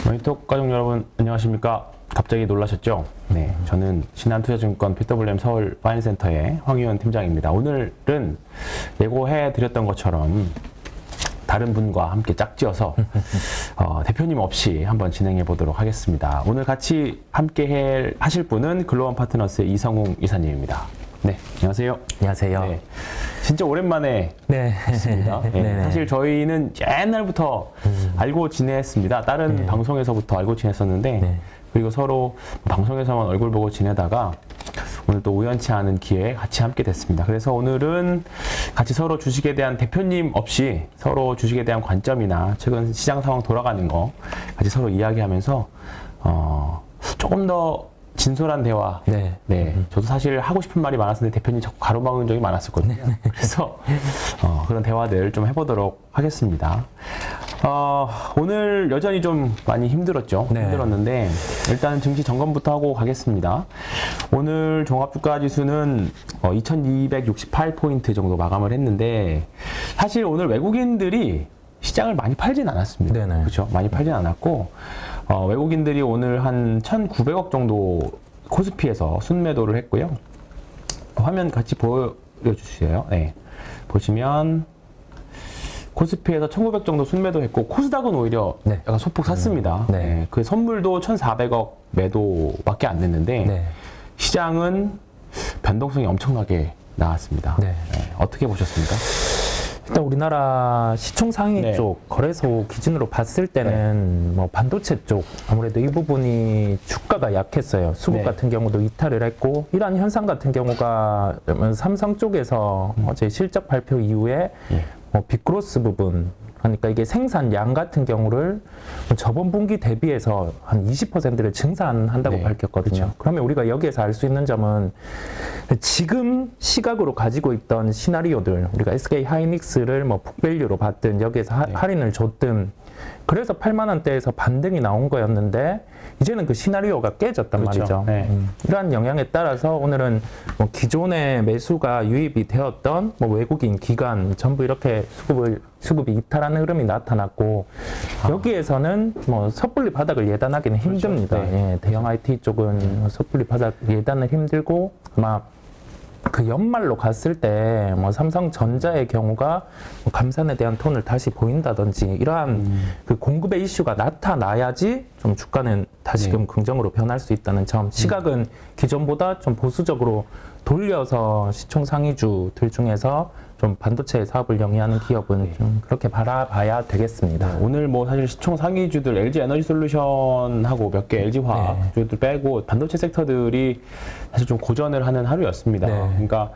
머니톡 가족 여러분 안녕하십니까? 갑자기 놀라셨죠? 네, 저는 신한투자증권 PWM 서울 파이낸센터의 황희원 팀장입니다. 오늘은 예고해 드렸던 것처럼 다른 분과 함께 짝지어서 대표님 없이 한번 진행해 보도록 하겠습니다. 오늘 같이 함께 하실 분은 글로벌 파트너스의 이성웅 이사님입니다. 네, 안녕하세요. 안녕하세요. 네, 진짜 오랜만에 네. 뵙습니다. 네, 사실 저희는 옛날부터 알고 지냈습니다. 다른 방송에서부터 알고 지냈었는데 그리고 서로 방송에서만 얼굴 보고 지내다가 오늘 또 우연치 않은 기회에 같이 함께 됐습니다. 그래서 오늘은 같이 서로 주식에 대한 대표님 없이 서로 주식에 대한 관점이나 최근 시장 상황 돌아가는 거 같이 서로 이야기하면서 조금 더 진솔한 대화. 네. 저도 사실 하고 싶은 말이 많았는데 대표님 자꾸 가로막은 적이 많았었거든요. 그래서 그런 대화들 좀 해보도록 하겠습니다. 오늘 여전히 좀 많이 힘들었죠. 힘들었는데 일단 증시 점검부터 하고 가겠습니다. 오늘 종합주가지수는 2268포인트 정도 마감을 했는데 사실 오늘 외국인들이 시장을 많이 팔진 않았습니다. 그렇죠? 많이 팔진 않았고 외국인들이 오늘 한 1,900억 정도 코스피에서 순매도를 했고요. 화면 같이 보여주세요. 네. 보시면 코스피에서 1,900 정도 순매도 했고 코스닥은 오히려 약간 소폭 샀습니다. 그 선물도 1,400억 매도밖에 안 됐는데 시장은 변동성이 엄청나게 나왔습니다. 어떻게 보셨습니까? 일단 우리나라 시총 상위 쪽 거래소 기준으로 봤을 때는 뭐 반도체 쪽 아무래도 이 부분이 주가가 약했어요. 수급 같은 경우도 이탈을 했고 이러한 현상 같은 경우가 삼성 쪽에서 어제 실적 발표 이후에 뭐 빅그로스 부분 그러니까 이게 생산량 같은 경우를 저번 분기 대비해서 한 20%를 증산한다고 밝혔거든요. 그러면 우리가 여기에서 알 수 있는 점은 지금 시각으로 가지고 있던 시나리오들 우리가 SK 하이닉스를 뭐 북밸류로 봤든 여기에서 할인을 줬든 그래서 8만 원대에서 반등이 나온 거였는데 이제는 그 시나리오가 깨졌단 말이죠. 이러한 영향에 따라서 오늘은 뭐 기존의 매수가 유입이 되었던 뭐 외국인 기관 전부 이렇게 수급이 이탈하는 흐름이 나타났고 여기에서는 뭐 섣불리 바닥을 예단하기는 힘듭니다. 대형 IT 쪽은 섣불리 바닥 예단은 힘들고 아마 그 연말로 갔을 때 뭐 삼성전자의 경우가 뭐 감산에 대한 톤을 다시 보인다든지 이러한 그 공급의 이슈가 나타나야지 좀 주가는 다시금 긍정으로 변할 수 있다는 점. 시각은 기존보다 좀 보수적으로 돌려서 시총 상위주들 중에서 좀 반도체 사업을 영위하는 기업은 좀 그렇게 바라봐야 되겠습니다. 오늘 뭐 사실 시총 상위주들 LG 에너지 솔루션하고 몇 개 LG 화학주들 빼고 반도체 섹터들이 사실 좀 고전을 하는 하루였습니다. 그러니까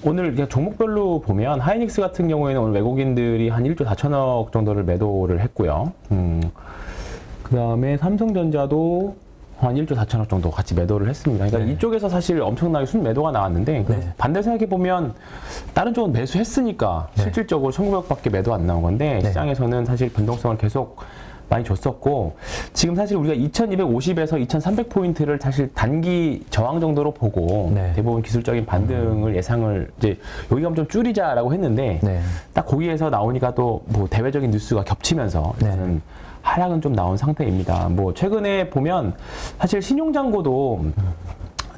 오늘 그냥 종목별로 보면 하이닉스 같은 경우에는 오늘 외국인들이 한 1조 4천억 정도를 매도를 했고요. 그 다음에 삼성전자도 한 1조 4천억 정도 같이 매도를 했습니다. 그러니까 이쪽에서 사실 엄청나게 순매도가 나왔는데 반대로 생각해보면 다른 쪽은 매수했으니까 실질적으로 1,900억밖에 매도 안 나온 건데 시장에서는 사실 변동성을 계속 많이 줬었고 지금 사실 우리가 2250에서 2300포인트를 사실 단기 저항 정도로 보고 대부분 기술적인 반등을 예상을 이제 여기가 좀 줄이자라고 했는데 딱 거기에서 나오니까 또 뭐 대외적인 뉴스가 겹치면서 저는 하락은 좀 나온 상태입니다. 뭐 최근에 보면 사실 신용잔고도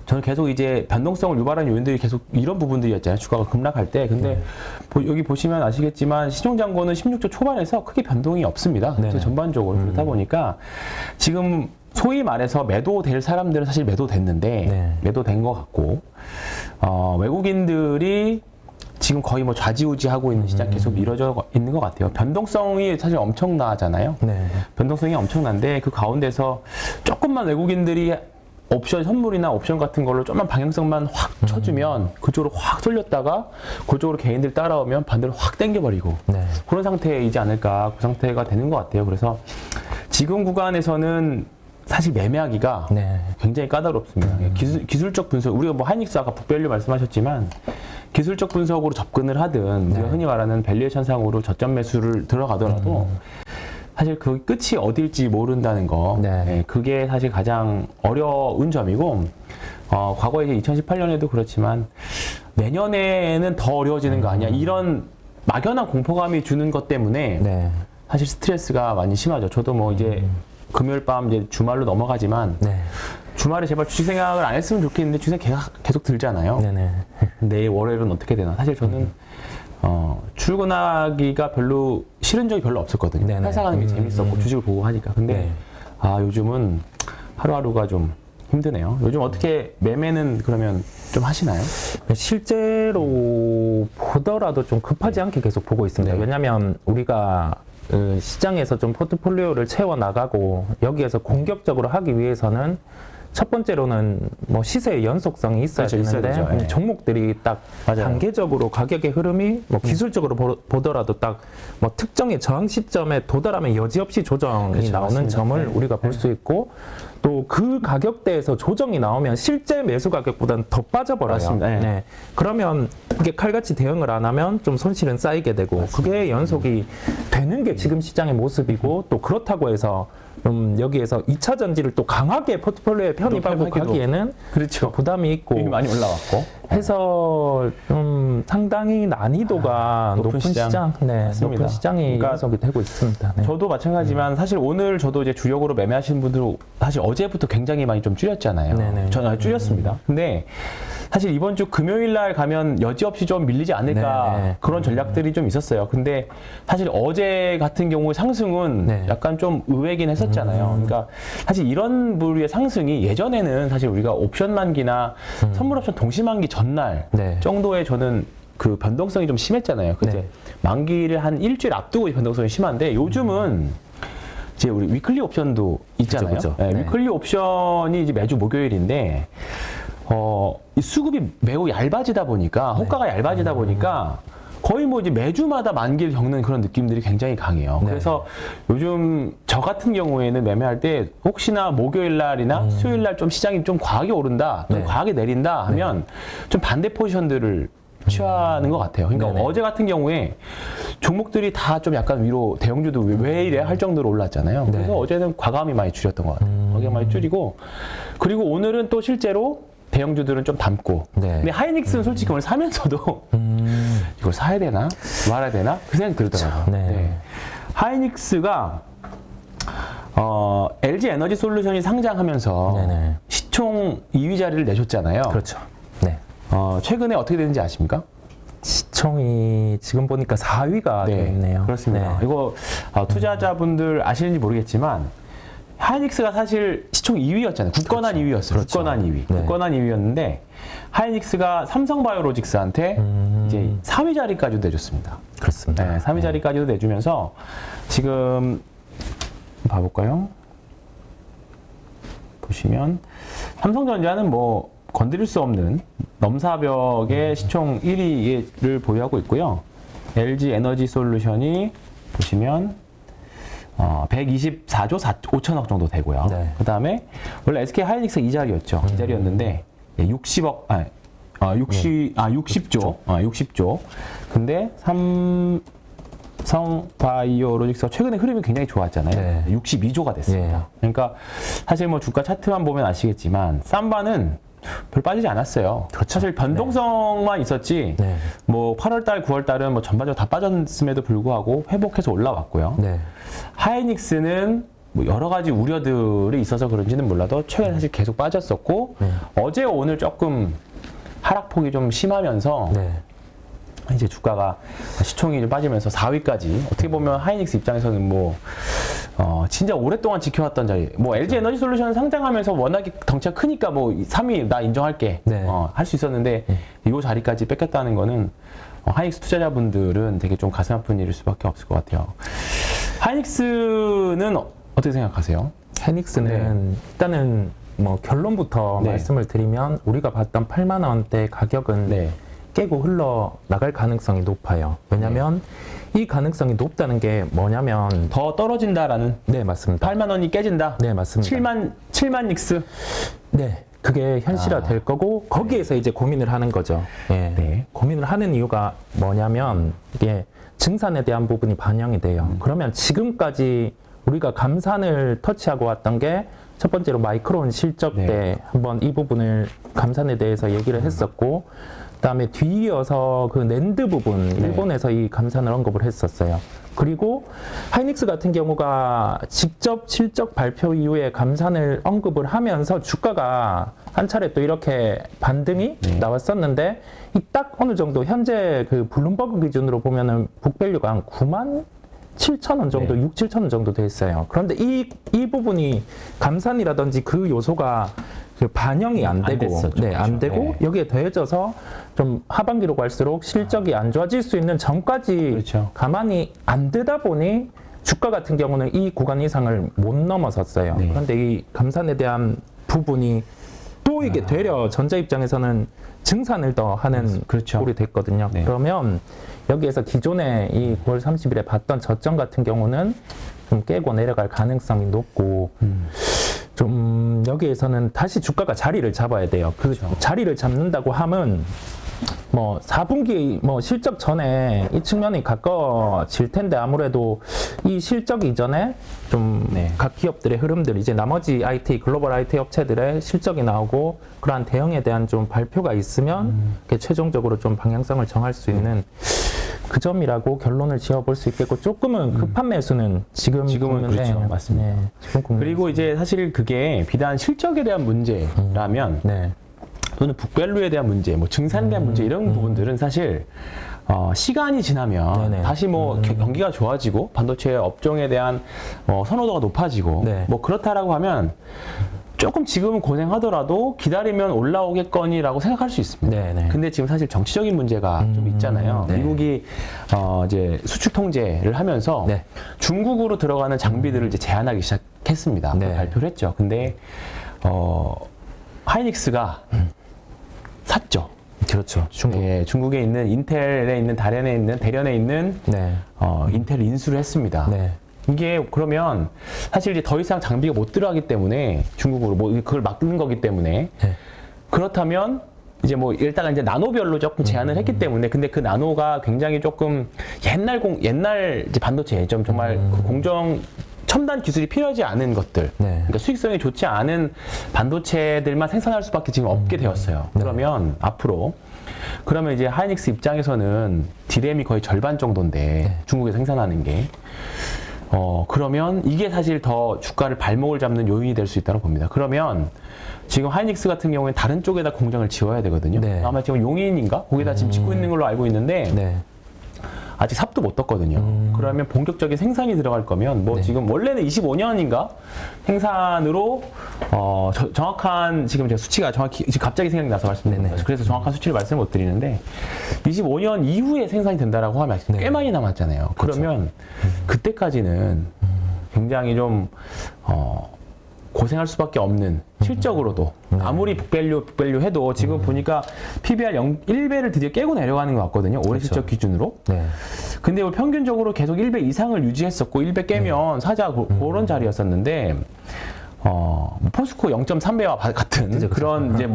저는 계속 이제 변동성을 유발하는 요인들이 계속 이런 부분들이었잖아요. 주가가 급락할 때. 근데 여기 보시면 아시겠지만 신용잔고는 16조 초반에서 크게 변동이 없습니다. 전반적으로 그렇다 보니까 지금 소위 말해서 매도될 사람들은 사실 매도됐는데 매도된 것 같고 외국인들이 지금 거의 뭐 좌지우지하고 있는 시장 계속 이루어져 있는 것 같아요. 변동성이 사실 엄청나잖아요. 변동성이 엄청난데 그 가운데서 조금만 외국인들이 옵션 선물이나 옵션 같은 걸로 좀만 방향성만 확 쳐주면 그쪽으로 확 쏠렸다가 그쪽으로 개인들 따라오면 반대로 확 당겨버리고 그런 상태이지 않을까 그 상태가 되는 것 같아요. 그래서 지금 구간에서는 사실 매매하기가 굉장히 까다롭습니다. 기술적 분석, 우리가 뭐 하이닉스 아까 북밸류 말씀하셨지만 기술적 분석으로 접근을 하든 우리가 흔히 말하는 밸류에이션 상으로 저점 매수를 들어가더라도 사실 그 끝이 어딜지 모른다는 거 그게 사실 가장 어려운 점이고 과거에 이제 2018년에도 그렇지만 내년에는 더 어려워지는 거 아니야 이런 막연한 공포감이 주는 것 때문에 사실 스트레스가 많이 심하죠. 저도 뭐 이제 금요일 밤 이제 주말로 넘어가지만 네. 주말에 제발 주식 생각을 안 했으면 좋겠는데 주식 계속 들잖아요. 네네. 내일 월요일은 어떻게 되나. 사실 저는 출근하기가 별로 싫은 적이 별로 없었거든요. 네네. 회사 가는 게 재밌었고 주식을 보고 하니까. 근데 네. 요즘은 하루하루가 좀 힘드네요. 요즘 어떻게 매매는 그러면 좀 하시나요? 실제로 보더라도 좀 급하지 않게 계속 보고 있습니다. 네. 왜냐하면 우리가 시장에서 좀 포트폴리오를 채워 나가고 여기에서 공격적으로 하기 위해서는 첫 번째로는 뭐 시세의 연속성이 있어야 그렇죠, 있어야 되는데 되죠. 예. 종목들이 딱 맞아요. 단계적으로 가격의 흐름이 뭐 기술적으로 보더라도 딱 뭐 특정의 저항 시점에 도달하면 여지없이 조정이 그렇죠, 나오는 맞습니다. 점을 네. 우리가 볼 수 있고 또 그 가격대에서 조정이 나오면 실제 매수 가격보다는 더 빠져버려요. 맞습니다. 네. 네. 그러면 이게 칼같이 대응을 안 하면 좀 손실은 쌓이게 되고 그게 연속이 되는 게 지금 시장의 모습이고 또 그렇다고 해서 여기에서 2차 전지를 또 강하게 포트폴리오에 편입하고 편입하기도 가기에는 그렇죠. 부담이 있고 이미 많이 올라왔고. 해서 좀 상당히 난이도가 높은 시장, 네, 맞습니다. 높은 시장이 그러니까 연속이 되고 있습니다. 네. 저도 마찬가지지만 사실 오늘 저도 이제 주력으로 매매하시는 분들 사실 어제부터 굉장히 많이 좀 줄였잖아요. 네네. 저는 줄였습니다. 근데 사실 이번 주 금요일 날 가면 여지없이 좀 밀리지 않을까 네네. 그런 전략들이 좀 있었어요. 근데 사실 어제 같은 경우 상승은 네. 약간 좀 의외긴 했었잖아요. 그러니까 사실 이런 부류의 상승이 예전에는 사실 우리가 옵션 만기나 선물 옵션 동시 만기 전날 네. 정도에 저는 그 변동성이 좀 심했잖아요. 그때 네. 만기를 한 일주일 앞두고 변동성이 심한데 요즘은 이제 우리 위클리 옵션도 있잖아요. 그죠. 네, 네. 위클리 옵션이 이제 매주 목요일인데 이 수급이 매우 얇아지다 보니까 호가가 얇아지다 보니까 거의 뭐 이제 매주마다 만기를 겪는 그런 느낌들이 굉장히 강해요. 네. 그래서 요즘 저 같은 경우에는 매매할 때 혹시나 목요일 날이나 수요일 날 좀 시장이 좀 과하게 오른다, 좀 네. 과하게 내린다 하면 좀 반대 포지션들을 취하는 것 같아요. 그러니까 네네. 어제 같은 경우에 종목들이 다 좀 약간 위로 대형주도 왜 이래 할 정도로 올랐잖아요. 네. 그래서 어제는 과감히 많이 줄였던 것 같아요. 과감히 많이 줄이고 그리고 오늘은 또 실제로 대형주들은 좀 담고 네. 근데 하이닉스는 솔직히 오늘 사면서도 이걸 사야 되나 말아야 되나 그 생각이 들더라고요. 네. 네. 하이닉스가 LG 에너지 솔루션이 상장하면서 네네. 시총 2위 자리를 내줬잖아요. 그렇죠. 네. 최근에 어떻게 되는지 아십니까? 시총이 지금 보니까 4위가 되어 있네요. 그렇습니다. 네. 이거 투자자분들 아시는지 모르겠지만 하이닉스가 사실 시총 2위였잖아요. 굳건한 2위였어요. 그렇죠. 굳건한 2위. 네. 굳건한 2위였는데 하이닉스가 삼성바이오로직스한테 이제 4위 자리까지도 내줬습니다. 그렇습니다. 네, 3위 자리까지도 내주면서 지금 봐볼까요? 보시면 삼성전자는 뭐 건드릴 수 없는 넘사벽의 시총 1위를 보유하고 있고요. LG 에너지 솔루션이 보시면 124조 5천억 정도 되고요. 네. 그 다음에 원래 SK 하이닉스 이 자리였죠. 이 자리였는데 60조. 60조. 근데 삼성 바이오로직스가 최근에 흐름이 굉장히 좋았잖아요. 네. 62조가 됐습니다. 네. 그러니까 사실 뭐 주가 차트만 보면 아시겠지만 삼바는 별 빠지지 않았어요. 그렇죠. 사실 변동성만 있었지. 네. 뭐 8월달, 9월달은 뭐 전반적으로 다 빠졌음에도 불구하고 회복해서 올라왔고요. 네. 하이닉스는 뭐 여러 가지 우려들이 있어서 그런지는 몰라도 최근에 사실 계속 빠졌었고 어제 오늘 조금 하락폭이 좀 심하면서 네. 이제 주가가 시총이 좀 빠지면서 4위까지 어떻게 보면 하이닉스 입장에서는 뭐 진짜 오랫동안 지켜왔던 자리. 뭐 LG 에너지 솔루션 상장하면서 워낙에 덩치가 크니까 뭐 3위 나 인정할게. 네. 할 수 있었는데 이 자리까지 뺏겼다는 거는 하이닉스 투자자분들은 되게 좀 가슴 아픈 일일 수밖에 없을 것 같아요. 하이닉스는 어떻게 생각하세요? 하이닉스는 일단은 뭐 결론부터 네. 말씀을 드리면 우리가 봤던 8만 원대 가격은 네. 깨고 흘러나갈 가능성이 높아요. 왜냐하면 이 가능성이 높다는 게 뭐냐면 더 떨어진다라는 네 맞습니다. 8만 원이 깨진다. 네 맞습니다. 7만 닉스. 네 그게 현실화 될 거고 거기에서 이제 고민을 하는 거죠. 예. 네. 고민을 하는 이유가 뭐냐면 이게 증산에 대한 부분이 반영이 돼요. 그러면 지금까지 우리가 감산을 터치하고 왔던 게 첫 번째로 마이크론 실적 네. 때 한번 이 부분을 감산에 대해서 얘기를 했었고 그다음에 뒤이어서 그 낸드 부분 네. 일본에서 이 감산을 언급을 했었어요. 그리고 하이닉스 같은 경우가 직접 실적 발표 이후에 감산을 언급을 하면서 주가가 한 차례 또 이렇게 반등이 네. 나왔었는데 이 딱 어느 정도 현재 그 블룸버그 기준으로 보면은 북밸류가 한 9만 7천 원 정도, 네. 6, 7천 원 정도 돼 있어요. 그런데 이 부분이 감산이라든지 그 요소가 그 반영이 안 되고, 됐었죠. 네, 안 그렇죠. 되고 네. 여기에 더해져서 좀 하반기로 갈수록 실적이 안 좋아질 수 있는 전까지 그렇죠. 가만히 안 되다 보니 주가 같은 경우는 이 구간 이상을 못 넘어섰어요. 네. 그런데 이 감산에 대한 부분이 또 이게 되려 전자 입장에서는 증산을 더 하는 그렇죠. 꼴이 됐거든요. 네. 그러면 여기에서 기존에 이 9월 30일에 봤던 저점 같은 경우는 좀 깨고 내려갈 가능성이 높고 좀 여기에서는 다시 주가가 자리를 잡아야 돼요. 그 그렇죠. 자리를 잡는다고 하면 뭐 4분기 뭐 실적 전에 이 측면이 가까워질 텐데 아무래도 이 실적 이전에 좀 각 네. 기업들의 흐름들 이제 나머지 IT 글로벌 IT 업체들의 실적이 나오고 그러한 대응에 대한 좀 발표가 있으면 이렇게 최종적으로 좀 방향성을 정할 수 있는 그 점이라고 결론을 지어볼 수 있겠고 조금은 급한 매수는 지금은 그렇죠. 맞습니다. 네, 지금 국내 그리고 이제 사실 그게 비단 실적에 대한 문제라면 네. 또는 북밸류에 대한 문제, 뭐 증산에 대한 문제 이런 부분들은 사실 시간이 지나면 네네. 다시 뭐 경기가 좋아지고 반도체 업종에 대한 선호도가 높아지고 네. 뭐 그렇다라고 하면 조금 지금은 고생하더라도 기다리면 올라오겠거니라고 생각할 수 있습니다. 네네. 근데 지금 사실 정치적인 문제가 좀 있잖아요. 네. 미국이 이제 수출 통제를 하면서 네. 중국으로 들어가는 장비들을 이제 제한하기 시작했습니다. 네. 발표를 했죠. 근데 하이닉스가 샀죠. 그렇죠. 중국. 예, 중국에 있는 인텔에 있는 대련에 있는 네. 인텔을 인수를 했습니다. 네. 이게 그러면 사실 이제 더 이상 장비가 못 들어가기 때문에 중국으로 뭐 그걸 막는 거기 때문에 네. 그렇다면 이제 뭐 일단 이제 나노별로 조금 제한을 했기 때문에 근데 그 나노가 굉장히 조금 옛날 이제 반도체 좀 정말 그 공정 첨단 기술이 필요하지 않은 것들, 네. 그러니까 수익성이 좋지 않은 반도체들만 생산할 수밖에 지금 없게 되었어요. 그러면 앞으로 그러면 이제 하이닉스 입장에서는 디램이 거의 절반 정도인데 중국에서 생산하는 게 그러면 이게 사실 더 주가를 발목을 잡는 요인이 될 수 있다고 봅니다. 그러면 지금 하이닉스 같은 경우에는 다른 쪽에다 공장을 지어야 되거든요. 네. 아마 지금 용인인가? 거기다 지금 짓고 있는 걸로 알고 있는데 네. 아직 삽도 못 떴거든요. 그러면 본격적인 생산이 들어갈 거면 뭐 지금 원래는 25년인가 생산으로 정확한 지금 제가 수치가 정확히 지금 갑자기 생각이 나서 말씀드립니다. 그래서 정확한 수치를 말씀을 못 드리는데 25년 이후에 생산이 된다라고 하면 아직 꽤 많이 남았잖아요. 그러면 그때까지는 굉장히 좀 고생할 수밖에 없는 실적으로도 아무리 북밸류 해도 지금 보니까 PBR 1배를 드디어 깨고 내려가는 것 같거든요. 올해 실적 기준으로. 네. 근데 평균적으로 계속 1배 이상을 유지했었고 1배 깨면 사자 그런 자리였었는데 포스코 0.3배와 같은 그런 이제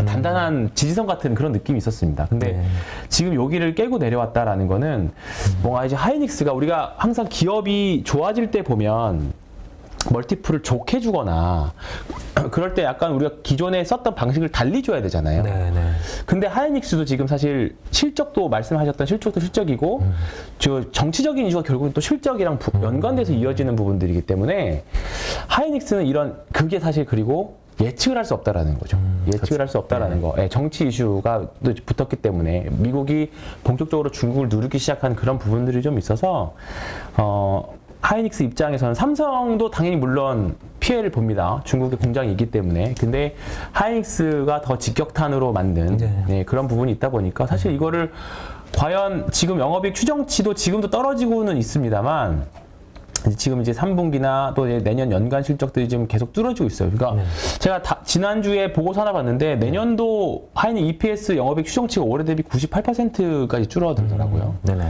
단단한 지지선 같은 그런 느낌이 있었습니다. 근데 지금 여기를 깨고 내려왔다라는 거는 뭔가 이제 하이닉스가 우리가 항상 기업이 좋아질 때 보면 멀티플을 좋게 주거나 그럴 때 약간 우리가 기존에 썼던 방식을 달리 줘야 되잖아요. 네. 네. 근데 하이닉스도 지금 사실 실적도 말씀하셨던 실적도 실적이고 저 정치적인 이슈가 결국은 또 실적이랑 연관돼서 이어지는 부분들이기 때문에 하이닉스는 그게 사실 그리고 예측을 할 수 없다라는 거죠. 예측을 할 수 없다라는 거. 예, 정치 이슈가 또 붙었기 때문에 미국이 본격적으로 중국을 누르기 시작한 그런 부분들이 좀 있어서 하이닉스 입장에서는 삼성도 당연히 물론 피해를 봅니다. 중국의 공장이 있기 때문에. 근데 하이닉스가 더 직격탄으로 만든 그런 부분이 있다 보니까 사실 이거를 과연 지금 영업이익 추정치도 지금도 떨어지고는 있습니다만 지금 이제 3분기나 또 내년 연간 실적들이 지금 계속 뚫어지고 있어요. 그러니까 제가 지난주에 보고서 하나 봤는데 내년도 하이닉 EPS 영업이익 추정치가 올해 대비 98%까지 줄어들더라고요. 네네.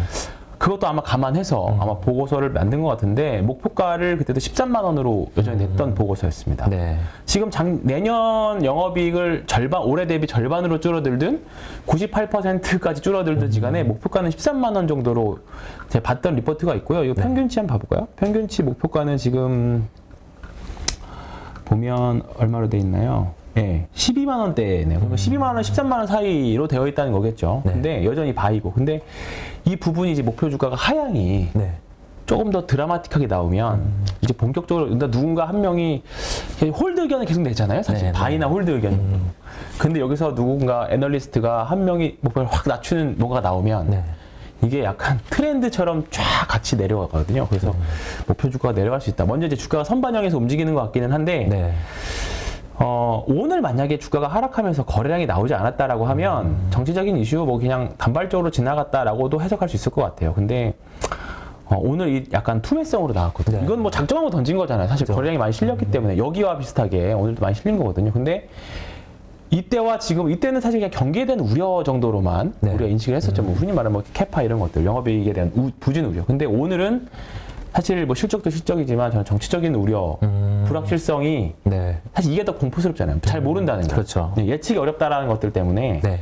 그것도 아마 감안해서 아마 보고서를 만든 것 같은데 목표가를 그때도 13만 원으로 여전히 냈던 보고서였습니다. 네. 지금 내년 영업이익을 올해 대비 절반으로 줄어들든 98%까지 줄어들든지 간에 목표가는 13만 원 정도로 제가 봤던 리포트가 있고요. 이거 평균치 한번 봐볼까요? 평균치 목표가는 지금 보면 얼마로 돼 있나요? 예, 12만 원대네요. 그러면 12만 원, 13만 원 사이로 되어 있다는 거겠죠. 네. 근데 여전히 바이고. 근데 이 부분이 이제 목표 주가가 하향이 네. 조금 더 드라마틱하게 나오면 이제 본격적으로 누군가 한 명이 홀드 의견을 계속 내잖아요. 사실 네, 바이나 홀드 의견. 근데 여기서 누군가 애널리스트가 한 명이 목표를 확 낮추는 뭔가가 나오면 네. 이게 약간 트렌드처럼 쫙 같이 내려가거든요. 그래서 목표 주가가 내려갈 수 있다. 먼저 이제 주가가 선반영해서 움직이는 것 같기는 한데 네. 오늘 만약에 주가가 하락하면서 거래량이 나오지 않았다라고 하면 정치적인 이슈 뭐 그냥 단발적으로 지나갔다라고도 해석할 수 있을 것 같아요. 근데 오늘 이 약간 투매성으로 나왔거든요. 네. 이건 뭐 작정하고 던진 거잖아요. 사실 그렇죠. 거래량이 많이 실렸기 때문에 여기와 비슷하게 오늘도 많이 실린 거거든요. 근데 이때와 지금 이때는 사실 그냥 경기에 대한 우려 정도로만 네. 우리가 인식을 했었죠. 뭐 흔히 말하는 뭐 캐파 이런 것들, 영업이익에 대한 부진 우려. 근데 오늘은 사실 뭐 실적도 실적이지만 저는 정치적인 우려, 불확실성이 네. 사실 이게 더 공포스럽잖아요. 잘 모른다는 거. 그렇죠. 예측이 어렵다라는 것들 때문에 네.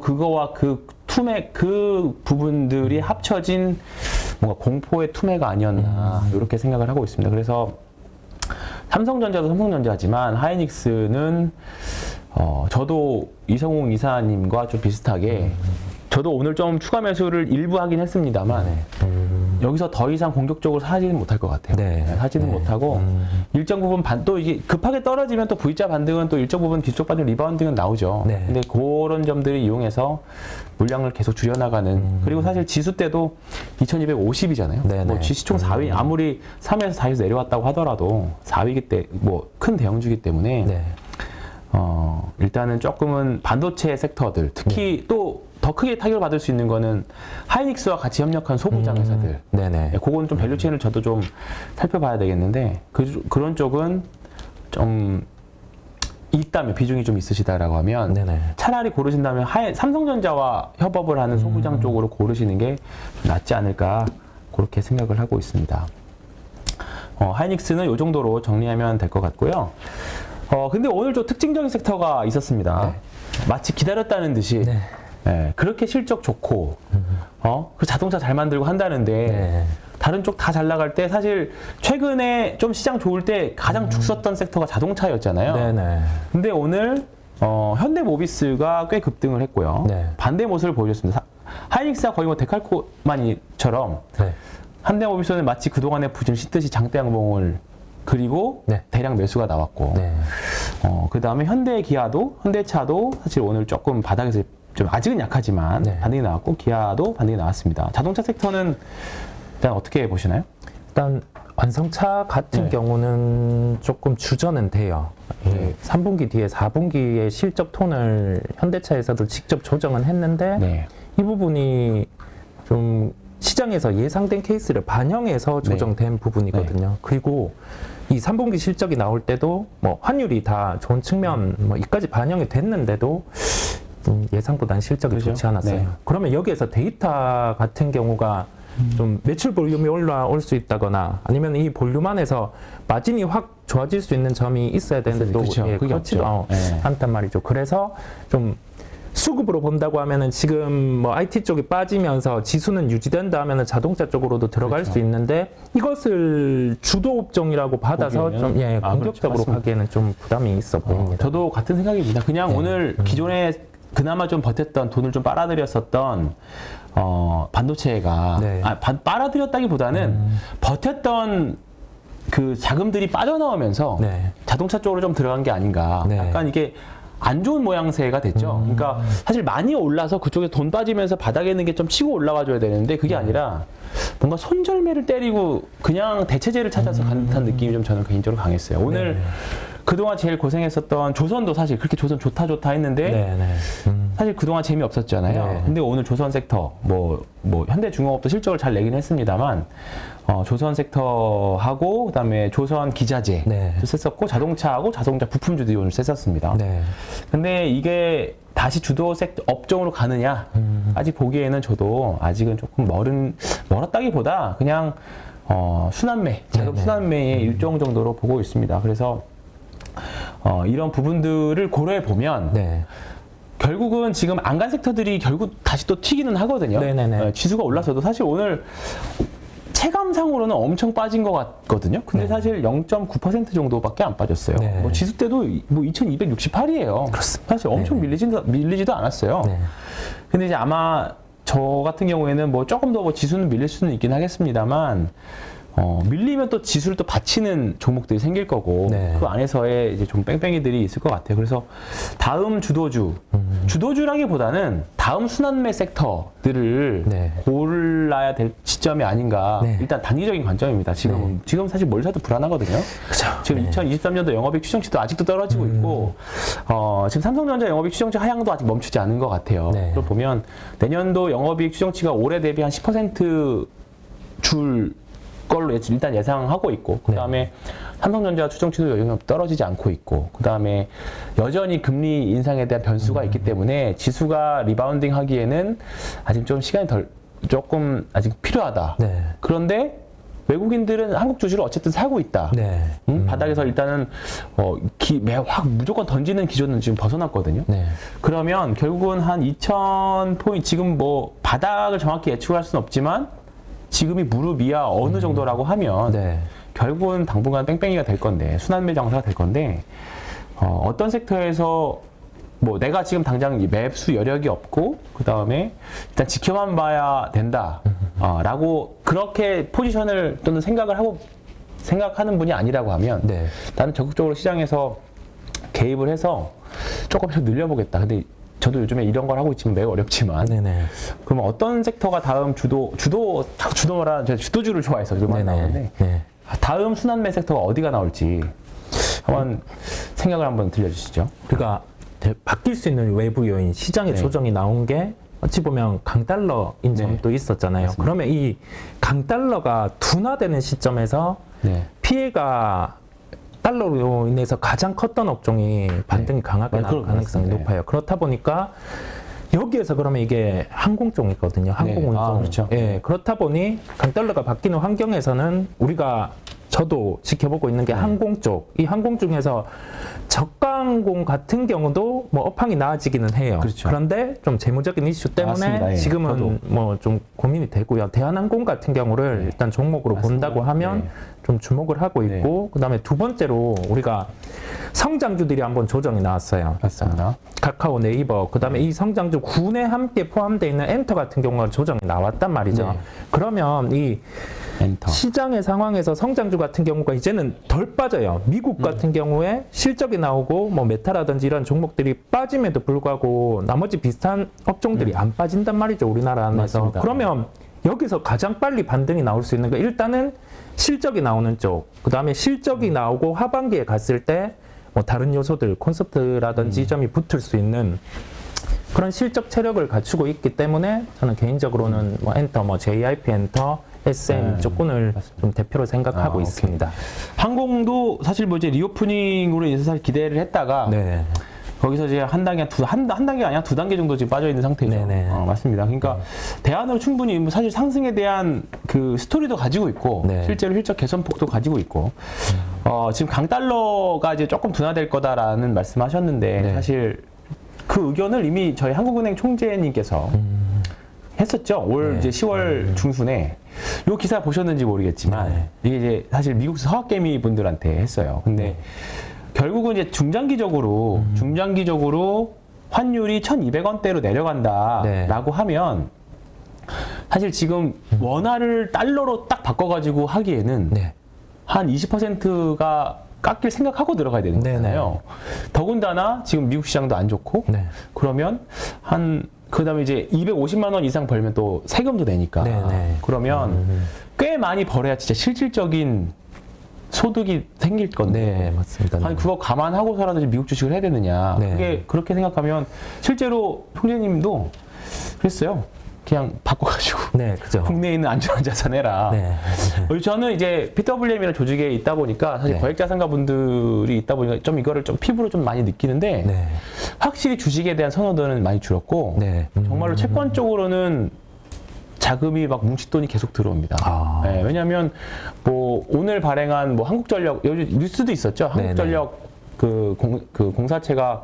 그거와 그 투매 그 부분들이 합쳐진 뭔가 공포의 투매가 아니었나 이렇게 생각을 하고 있습니다. 그래서 삼성전자도 삼성전자지만 하이닉스는 저도 이성웅 이사님과 좀 비슷하게 저도 오늘 좀 추가 매수를 일부 하긴 했습니다만 여기서 더 이상 공격적으로 사지는 못할 것 같아요. 네. 사지는 네. 못하고 일정 부분 또 이게 급하게 떨어지면 또 V자 반등은 또 일정 부분 뒤쪽 반등 리바운딩은 나오죠. 네. 근데 그런 점들을 이용해서 물량을 계속 줄여나가는 그리고 사실 지수 때도 2250이잖아요. 네, 뭐 네. 시총 4위 아무리 3에서 4에서 내려왔다고 하더라도 4위기 때 뭐 큰 대형주기 때문에 네. 일단은 조금은 반도체 섹터들 특히 또 더 크게 타격을 받을 수 있는 거는 하이닉스와 같이 협력한 소부장 회사들. 네네. 예, 그거는 좀 밸류체인을 저도 좀 살펴봐야 되겠는데 그런 쪽은 좀 있다면 비중이 좀 있으시다라고 하면 네네. 차라리 고르신다면 삼성전자와 협업을 하는 소부장 쪽으로 고르시는 게 좀 낫지 않을까 그렇게 생각을 하고 있습니다. 하이닉스는 이 정도로 정리하면 될 것 같고요. 근데 오늘 좀 특징적인 섹터가 있었습니다. 마치 기다렸다는 듯이 네. 예, 그렇게 실적 좋고 그 자동차 잘 만들고 한다는데 네. 다른 쪽 다 잘 나갈 때 사실 최근에 좀 시장 좋을 때 가장 죽었던 sek터가 자동차였잖아요. 네네. 근데 오늘 현대모비스가 꽤 급등을 했고요. 네. 반대 모습을 보여줬습니다. 하이닉스가 거의 뭐 데칼코마니처럼 네. 현대모비스는 마치 그동안의 부진 씻듯이 장대 양봉을 그리고 네. 대량 매수가 나왔고 네. 그 다음에 현대기아도 현대차도 사실 오늘 조금 바닥에서 좀 아직은 약하지만 네. 반등이 나왔고 기아도 반등이 나왔습니다. 자동차 섹터는 일단 어떻게 보시나요? 일단 완성차 같은 네. 경우는 조금 주저는 돼요. 네. 3분기 뒤에 4분기의 실적 톤을 현대차에서도 직접 조정은 했는데 네. 이 부분이 좀 시장에서 예상된 케이스를 반영해서 조정된 부분이거든요. 그리고 이 3분기 실적이 나올 때도 뭐 환율이 다 좋은 측면 뭐 이까지 반영이 됐는데도 좀 예상보다는 실적이 그렇죠? 좋지 않았어요. 네. 그러면 여기에서 데이터 같은 경우가 좀 매출 볼륨이 올라올 수 있다거나 아니면 이 볼륨 안에서 마진이 확 좋아질 수 있는 점이 있어야 되는데 또 그렇죠. 그게 그렇지도 없죠. 네. 않단 말이죠. 그래서 좀 수급으로 본다고 하면은 지금 뭐 IT 쪽이 빠지면서 지수는 유지된다 하면은 자동차 쪽으로도 들어갈 그렇죠. 수 있는데 이것을 주도 업종이라고 받아서 보기에는? 좀 그렇죠. 공격적으로 맞습니다. 하기에는 좀 부담이 있어 보입니다. 저도 같은 생각입니다. 그냥 네. 오늘 기존에 그나마 좀 버텼던 돈을 좀 빨아들였었던 반도체가 네. 빨아들였다기보다는 버텼던 그 자금들이 빠져나오면서 네. 자동차 쪽으로 좀 들어간 게 아닌가. 네. 약간 이게 안 좋은 모양새가 됐죠. 그러니까 사실 많이 올라서 그쪽에 돈 빠지면서 바닥에 있는 게 좀 치고 올라가 줘야 되는데 그게 아니라 뭔가 손절매를 때리고 그냥 대체제를 찾아서 가는 듯한 느낌이 좀 저는 개인적으로 강했어요. 오늘 네. 그동안 제일 고생했었던 조선도 사실 그렇게 조선 좋다 했는데 네, 네. 사실 그동안 재미없었잖아요. 네. 근데 오늘 조선 섹터, 뭐 현대중공업도 실적을 잘 내긴 했습니다만, 조선 섹터하고, 그 다음에 조선 기자재도 네. 셌었고, 자동차하고 자동차 부품주도 오늘 셌었습니다. 네. 근데 이게 다시 주도 섹터 업종으로 가느냐, 아직 보기에는 저도 아직은 조금 멀었다기보다 그냥, 순환매, 계속 네. 순환매의 일종 정도로 보고 있습니다. 그래서, 이런 부분들을 고려해 보면, 네. 결국은 지금 안간 섹터들이 결국 다시 또 튀기는 하거든요. 네네네. 지수가 올라서도 사실 오늘 체감상으로는 엄청 빠진 것 같거든요. 근데 네. 사실 0.9% 정도밖에 안 빠졌어요. 네. 뭐 지수 때도 뭐 2268이에요. 그렇습니다. 사실 엄청 네. 밀리지도 않았어요. 네. 근데 이제 아마 저 같은 경우에는 뭐 조금 더 뭐 지수는 밀릴 수는 있긴 하겠습니다만, 밀리면 또 지수를 또 받치는 종목들이 생길 거고, 네. 그 안에서의 이제 좀 뺑뺑이들이 있을 것 같아요. 그래서 다음 주도주라기보다는 다음 순환매 섹터들을 네. 골라야 될 시점이 아닌가. 네. 일단 단기적인 관점입니다. 지금 사실 뭘 사도 불안하거든요. 그죠. 지금 네. 2023년도 영업이익 추정치도 아직도 떨어지고 있고, 지금 삼성전자 영업이익 추정치 하향도 아직 멈추지 않은 것 같아요. 네. 그걸 보면 내년도 영업이익 추정치가 올해 대비 한 10% 줄 걸로 일단 예상하고 있고, 그 다음에 삼성전자 추정치도 여전히 떨어지지 않고 있고, 그 다음에 여전히 금리 인상에 대한 변수가 있기 때문에 지수가 리바운딩 하기에는 아직 좀 시간이 조금 아직 필요하다. 네. 그런데 외국인들은 한국 주식을 어쨌든 사고 있다. 네. 바닥에서 일단은 확 무조건 던지는 기조는 지금 벗어났거든요. 네. 그러면 결국은 한 2000포인트, 지금 뭐 바닥을 정확히 예측할 수는 없지만 지금이 무릎이야 어느 정도라고 하면 네. 결국은 당분간 뺑뺑이가 될 건데, 순환매 장사가 될 건데, 어떤 섹터에서 뭐 내가 지금 당장 매수 여력이 없고, 그 다음에 일단 지켜만 봐야 된다 라고 그렇게 포지션을 또는 생각하는 분이 아니라고 하면, 네. 나는 적극적으로 시장에서 개입을 해서 조금씩 늘려보겠다. 근데 저도 요즘에 이런 걸 하고 있지만 매우 어렵지만, 네네. 그러면 어떤 섹터가 다음 주도라, 제가 주도주를 좋아해서 그만 나오는데, 네. 다음 순환매 섹터가 어디가 나올지 한번 생각을 한번 들려주시죠. 그러니까 바뀔 수 있는 외부 요인, 시장의 네. 조정이 나온 게 어찌 보면 강달러인 점도 있었잖아요. 맞습니다. 그러면 이 강달러가 둔화되는 시점에서 네. 피해가 달러로 인해서 가장 컸던 업종이 반등이 강하게 나올 가능성이 맞습니다. 높아요. 그렇다 보니까 여기에서 그러면 이게 항공종이거든요. 항공운송. 그렇죠. 예, 그렇다 보니 강달러가 바뀌는 환경에서는 우리가 저도 지켜보고 있는 게 항공 쪽. 이 항공 중에서 저가항공 같은 경우도 뭐 업황이 나아지기는 해요. 그렇죠. 그런데 좀 재무적인 이슈 때문에 맞습니다. 예, 저도. 지금은 뭐 좀 고민이 되고요. 대한항공 같은 경우를 일단 종목으로 맞습니다. 본다고 하면 좀 주목을 하고 있고, 그다음에 두 번째로 우리가 성장주들이 한번 조정이 나왔어요. 맞습니다. 카카오, 네이버, 그다음에 이 성장주 군에 함께 포함되어 있는 엔터 같은 경우가 조정이 나왔단 말이죠. 네. 그러면 이 엔터. 시장의 상황에서 성장주 같은 경우가 이제는 덜 빠져요. 미국 같은 경우에 실적이 나오고 뭐 메타라든지 이런 종목들이 빠짐에도 불구하고 나머지 비슷한 업종들이 안 빠진단 말이죠. 우리나라 안에서. 맞습니다. 그러면 여기서 가장 빨리 반등이 나올 수 있는 거 일단은 실적이 나오는 쪽, 그다음에 실적이 나오고 하반기에 갔을 때 뭐 다른 요소들, 콘서트라든지 이 점이 붙을 수 있는 그런 실적 체력을 갖추고 있기 때문에 저는 개인적으로는 뭐 엔터, 뭐 JYP 엔터, SM 쪽군을 좀 대표로 생각하고 오케이. 있습니다. 항공도 사실 뭐 이제 리오프닝으로 인해서 사실 기대를 했다가 네. 거기서 이제 한 단계가 아니라 두 단계 정도 지금 빠져 있는 상태죠. 네네. 맞습니다. 그러니까 대안으로 충분히 뭐 사실 상승에 대한 그 스토리도 가지고 있고, 네. 실제로 실적 개선폭도 가지고 있고, 지금 강달러가 이제 조금 둔화될 거다라는 말씀하셨는데, 네. 사실 그 의견을 이미 저희 한국은행 총재님께서 했었죠. 올 네. 이제 10월 중순에 요 기사 보셨는지 모르겠지만, 네. 이게 이제 사실 미국 서학개미 분들한테 했어요. 근데 결국은 이제 중장기적으로 환율이 1,200원대로 내려간다라고 하면, 사실 지금 원화를 달러로 딱 바꿔가지고 하기에는 네. 한 20%가 깎일 생각하고 들어가야 되는 네네. 거잖아요. 더군다나 지금 미국 시장도 안 좋고, 네. 그러면 그다음에 이제 250만 원 이상 벌면 또 세금도 내니까. 네네. 그러면 꽤 많이 벌어야 진짜 실질적인 소득이 생길 건데. 네, 맞습니다. 아니 그거 감안하고서라도 미국 주식을 해야 되느냐. 네. 그게 그렇게 생각하면 실제로 형제님도 그랬어요. 그냥 바꿔가지고 네, 그죠. 국내에 있는 안전한 자산 해라. 네. 저는 이제 PWM이라는 조직에 있다 보니까 사실 네. 거액자산가 분들이 있다 보니까 좀 이거를 좀 피부로 좀 많이 느끼는데, 네. 확실히 주식에 대한 선호도는 많이 줄었고, 네. 정말로 채권 쪽으로는 자금이 막 뭉칫돈이 계속 들어옵니다. 아. 네, 왜냐하면 뭐 오늘 발행한 뭐 한국전력, 요즘 뉴스도 있었죠. 한국전력 그 공사체가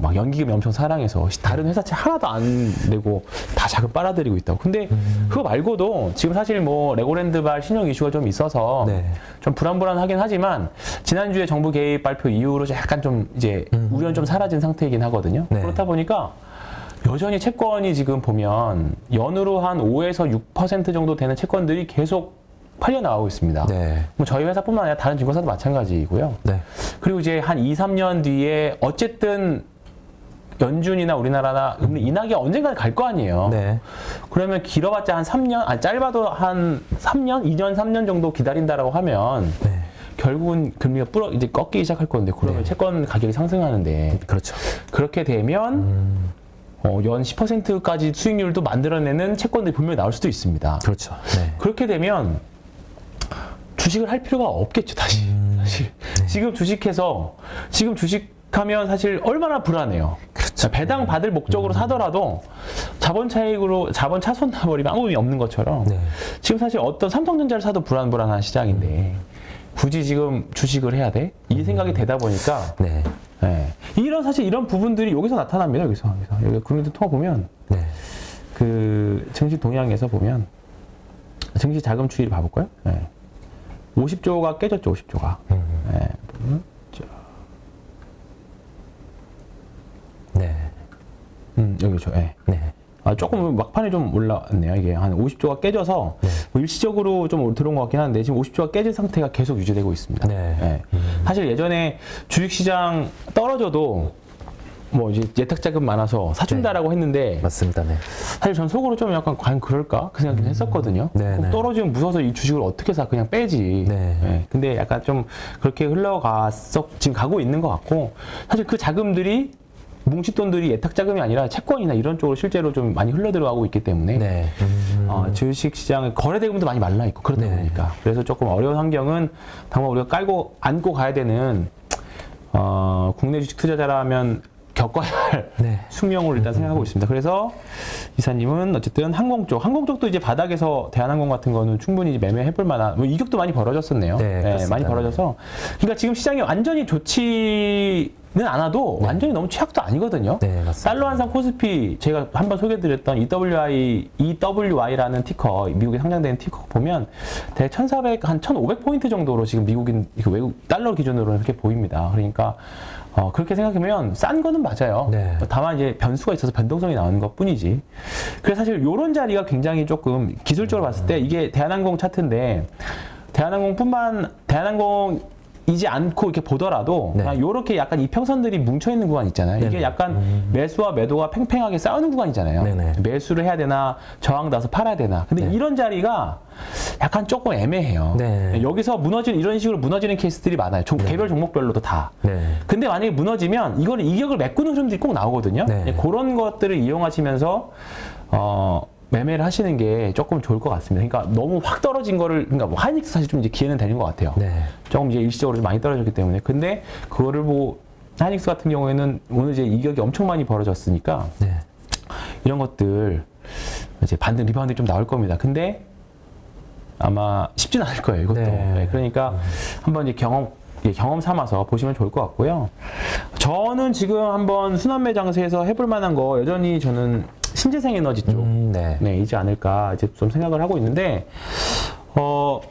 막 연기금이 엄청 사랑해서 다른 회사채 하나도 안 내고 다 자금 빨아들이고 있다고. 근데 그거 말고도 지금 사실 뭐 레고랜드발 신용 이슈가 좀 있어서 네. 좀 불안불안하긴 하지만 지난주에 정부 개입 발표 이후로 약간 좀 이제 우려는 좀 사라진 상태이긴 하거든요. 네. 그렇다 보니까 여전히 채권이 지금 보면 연으로 한 5에서 6% 정도 되는 채권들이 계속 팔려 나오고 있습니다. 네. 뭐 저희 회사뿐만 아니라 다른 증권사도 마찬가지이고요. 네. 그리고 이제 한 2, 3년 뒤에 어쨌든 연준이나 우리나라나 금리 인하기 언젠가는 갈 거 아니에요. 네. 그러면 길어봤자 한 3년, 아니 짧아도 한 3년, 2년, 3년 정도 기다린다라고 하면 네. 결국은 금리가 이제 꺾이기 시작할 건데 그러면 네. 채권 가격이 상승하는데 그렇죠. 그렇게 되면 연 10%까지 수익률도 만들어내는 채권들이 분명히 나올 수도 있습니다. 그렇죠. 네. 그렇게 되면 주식을 할 필요가 없겠죠, 다시. 사실. 네. 지금 주식하면 사실 얼마나 불안해요. 그렇죠. 배당 받을 목적으로 사더라도 자본 차익으로 자본 차손 나버리면 아무 의미 없는 것처럼 네. 지금 사실 어떤 삼성전자를 사도 불안한 시장인데 굳이 지금 주식을 해야 돼? 이 생각이 되다 보니까 네. 네. 사실 이런 부분들이 여기서 나타납니다. 여기서 여기 금융도 통화 보면 네. 그 증시 동향에서 보면 증시 자금 추이를 봐볼까요? 네. 50조가 깨졌죠, 50조가. 네. 보면 네. 여기죠. 네. 네. 조금 막판에 좀 올라왔네요. 이게 한 50조가 깨져서 네. 뭐 일시적으로 좀 들어온 것 같긴 한데 지금 50조가 깨진 상태가 계속 유지되고 있습니다. 네. 네. 사실 예전에 주식시장 떨어져도 뭐 이제 예탁자금 많아서 사준다라고 했는데 맞습니다. 네. 사실 전 속으로 좀 약간 과연 그럴까? 그 생각을 했었거든요. 네, 네. 떨어지면 무서워서 이 주식을 어떻게 사? 그냥 빼지. 네. 네. 근데 약간 좀 그렇게 지금 가고 있는 것 같고 사실 그 자금들이 뭉칫돈들이 예탁자금이 아니라 채권이나 이런 쪽으로 실제로 좀 많이 흘러들어가고 있기 때문에 네. 주식시장의 거래대금도 많이 말라있고 그러다 네. 보니까 그래서 조금 어려운 환경은 당장 우리가 안고 가야 되는 국내 주식 투자자라면 겪어야 할 네. 숙명으로 일단 생각하고 있습니다. 그래서 이사님은 어쨌든 항공 쪽도 이제 바닥에서 대한항공 같은 거는 충분히 이제 매매해볼 만한 뭐 이격도 많이 벌어졌었네요. 네, 그렇습니다. 많이 벌어져서 그러니까 지금 시장이 완전히 좋지는 않아도 완전히 너무 최악도 아니거든요. 네, 맞습니다. 달러 환산 코스피 제가 한번 소개드렸던 EWY라는 티커 미국에 상장되는 티커 보면 대략 1,400, 한 1,500포인트 정도로 지금 미국인 외국 달러 기준으로는 그렇게 보입니다. 그러니까 그렇게 생각하면 싼 거는 맞아요. 네. 다만 이제 변수가 있어서 변동성이 나오는 것 뿐이지. 그래서 사실 이런 자리가 굉장히 조금 기술적으로 봤을 때 이게 대한항공 차트인데 대한항공이지 않고 이렇게 보더라도 네. 그냥 이렇게 약간 이평선들이 뭉쳐있는 구간 있잖아요. 네네. 이게 약간 매수와 매도가 팽팽하게 싸우는 구간이잖아요. 네네. 매수를 해야 되나 저항 나서 팔아야 되나. 근데 네. 이런 자리가 약간 조금 애매해요. 네. 여기서 이런 식으로 무너지는 케이스들이 많아요. 개별 종목별로도 다. 네. 근데 만약에 무너지면 이격을 메꾸는 흐름들이 꼭 나오거든요. 네. 그런 것들을 이용하시면서 매매를 하시는 게 조금 좋을 것 같습니다. 그러니까 너무 확 떨어진 거를 그러니까 뭐 하이닉스 사실 좀 이제 기회는 되는 것 같아요. 네. 조금 이제 일시적으로 좀 많이 떨어졌기 때문에 근데 그거를 하이닉스 같은 경우에는 오늘 이제 이격이 엄청 많이 벌어졌으니까 네. 이런 이런 것들 이제 리바운드 좀 나올 겁니다. 근데 아마 쉽지는 않을 거예요. 이것도. 네. 네, 그러니까 한번 이제 경험 삼아서 보시면 좋을 것 같고요. 저는 지금 한번 순환매 장세에서 해볼 만한 거 여전히 저는 신재생 에너지 쪽 네. 이지 않을까 이제 좀 생각을 하고 있는데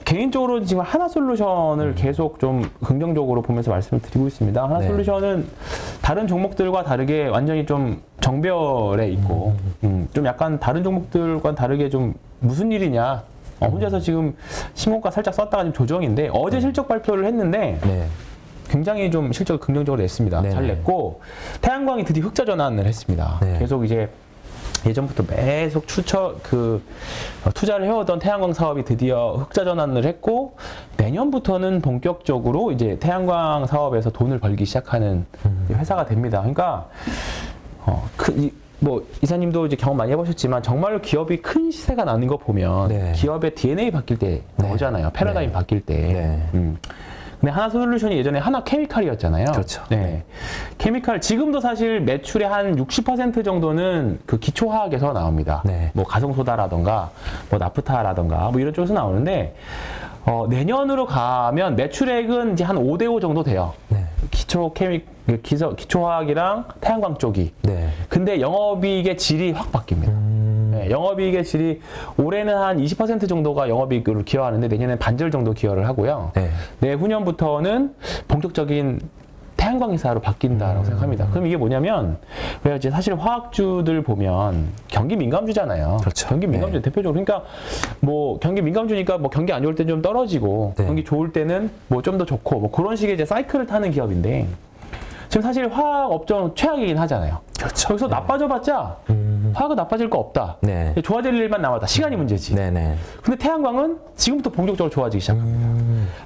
개인적으로 지금 하나솔루션을 계속 좀 긍정적으로 보면서 말씀을 드리고 있습니다. 하나솔루션은 다른 종목들과 다르게 완전히 좀 정별에 있고 좀 약간 다른 종목들과 다르게 좀 무슨 일이냐 혼자서 지금 신고가 살짝 썼다가 지금 조정인데 어제 실적 발표를 했는데 네. 굉장히 좀 실적을 긍정적으로 냈습니다. 네. 잘 냈고 태양광이 드디어 흑자 전환을 했습니다. 네. 계속 이제 예전부터 계속 투자를 해오던 태양광 사업이 드디어 흑자 전환을 했고 내년부터는 본격적으로 이제 태양광 사업에서 돈을 벌기 시작하는 회사가 됩니다. 그러니까 이사님도 이제 경험 많이 해보셨지만 정말로 기업이 큰 시세가 나는 거 보면 네. 기업의 DNA 바뀔 때 나오잖아요. 패러다임 바뀔 때. 네. 근데 하나솔루션이 예전에 하나케미칼이었잖아요. 그렇죠. 네. 케미칼 지금도 사실 매출의 한 60% 정도는 그 기초화학에서 나옵니다. 네. 뭐 가성소다라던가 뭐 나프타라던가 뭐 이런 쪽에서 나오는데 내년으로 가면 매출액은 이제 한 5대5 정도 돼요. 네. 기초화학이랑 태양광 쪽이. 네. 근데 영업이익의 질이 확 바뀝니다. 네, 영업이익의 질이 올해는 한 20% 정도가 영업이익으로 기여하는데 내년엔 반절 정도 기여를 하고요. 네. 내후년부터는 본격적인 태양광 회사로 바뀐다라고 생각합니다. 그럼 이게 뭐냐면 우리가 이제 사실 화학주들 보면 경기 민감주잖아요. 그렇죠. 경기 민감주 네. 대표적으로 그러니까 뭐 경기 민감주니까 뭐 경기 안 좋을 때 좀 떨어지고 네. 경기 좋을 때는 뭐 좀 더 좋고 뭐 그런 식의 이제 사이클을 타는 기업인데 지금 사실 화학 업종 최악이긴 하잖아요. 그렇죠. 여기서 나빠져봤자 화학은 나빠질 거 없다. 네. 좋아질 일만 남았다. 시간이 문제지. 네네. 근데 태양광은 지금부터 본격적으로 좋아지기 시작합니다.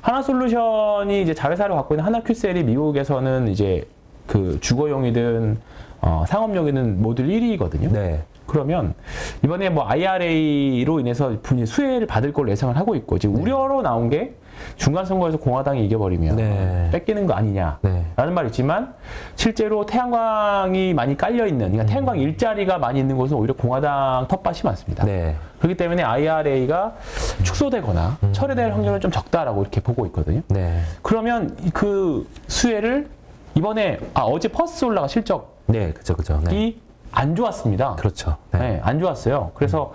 하나솔루션이 이제 자회사를 갖고 있는 하나큐셀이 미국에서는 이제 그 주거용이든 상업용이든 모듈 1위거든요. 네. 그러면 이번에 뭐 IRA로 인해서 분이 수혜를 받을 걸로 예상을 하고 있고 지금 우려로 나온 게 중간 선거에서 공화당이 이겨버리면 네. 뺏기는 거 아니냐라는 네. 말이 있지만 실제로 태양광이 많이 깔려 있는 그러니까 태양광 일자리가 많이 있는 곳은 오히려 공화당 텃밭이 많습니다. 네. 그렇기 때문에 IRA가 축소되거나 철회될 확률은 좀 적다라고 이렇게 보고 있거든요. 네. 그러면 그 수혜를 이번에 어제 퍼스트 올라가 실적이 네. 그죠. 네. 안 좋았습니다. 그렇죠. 네, 안 좋았어요. 그래서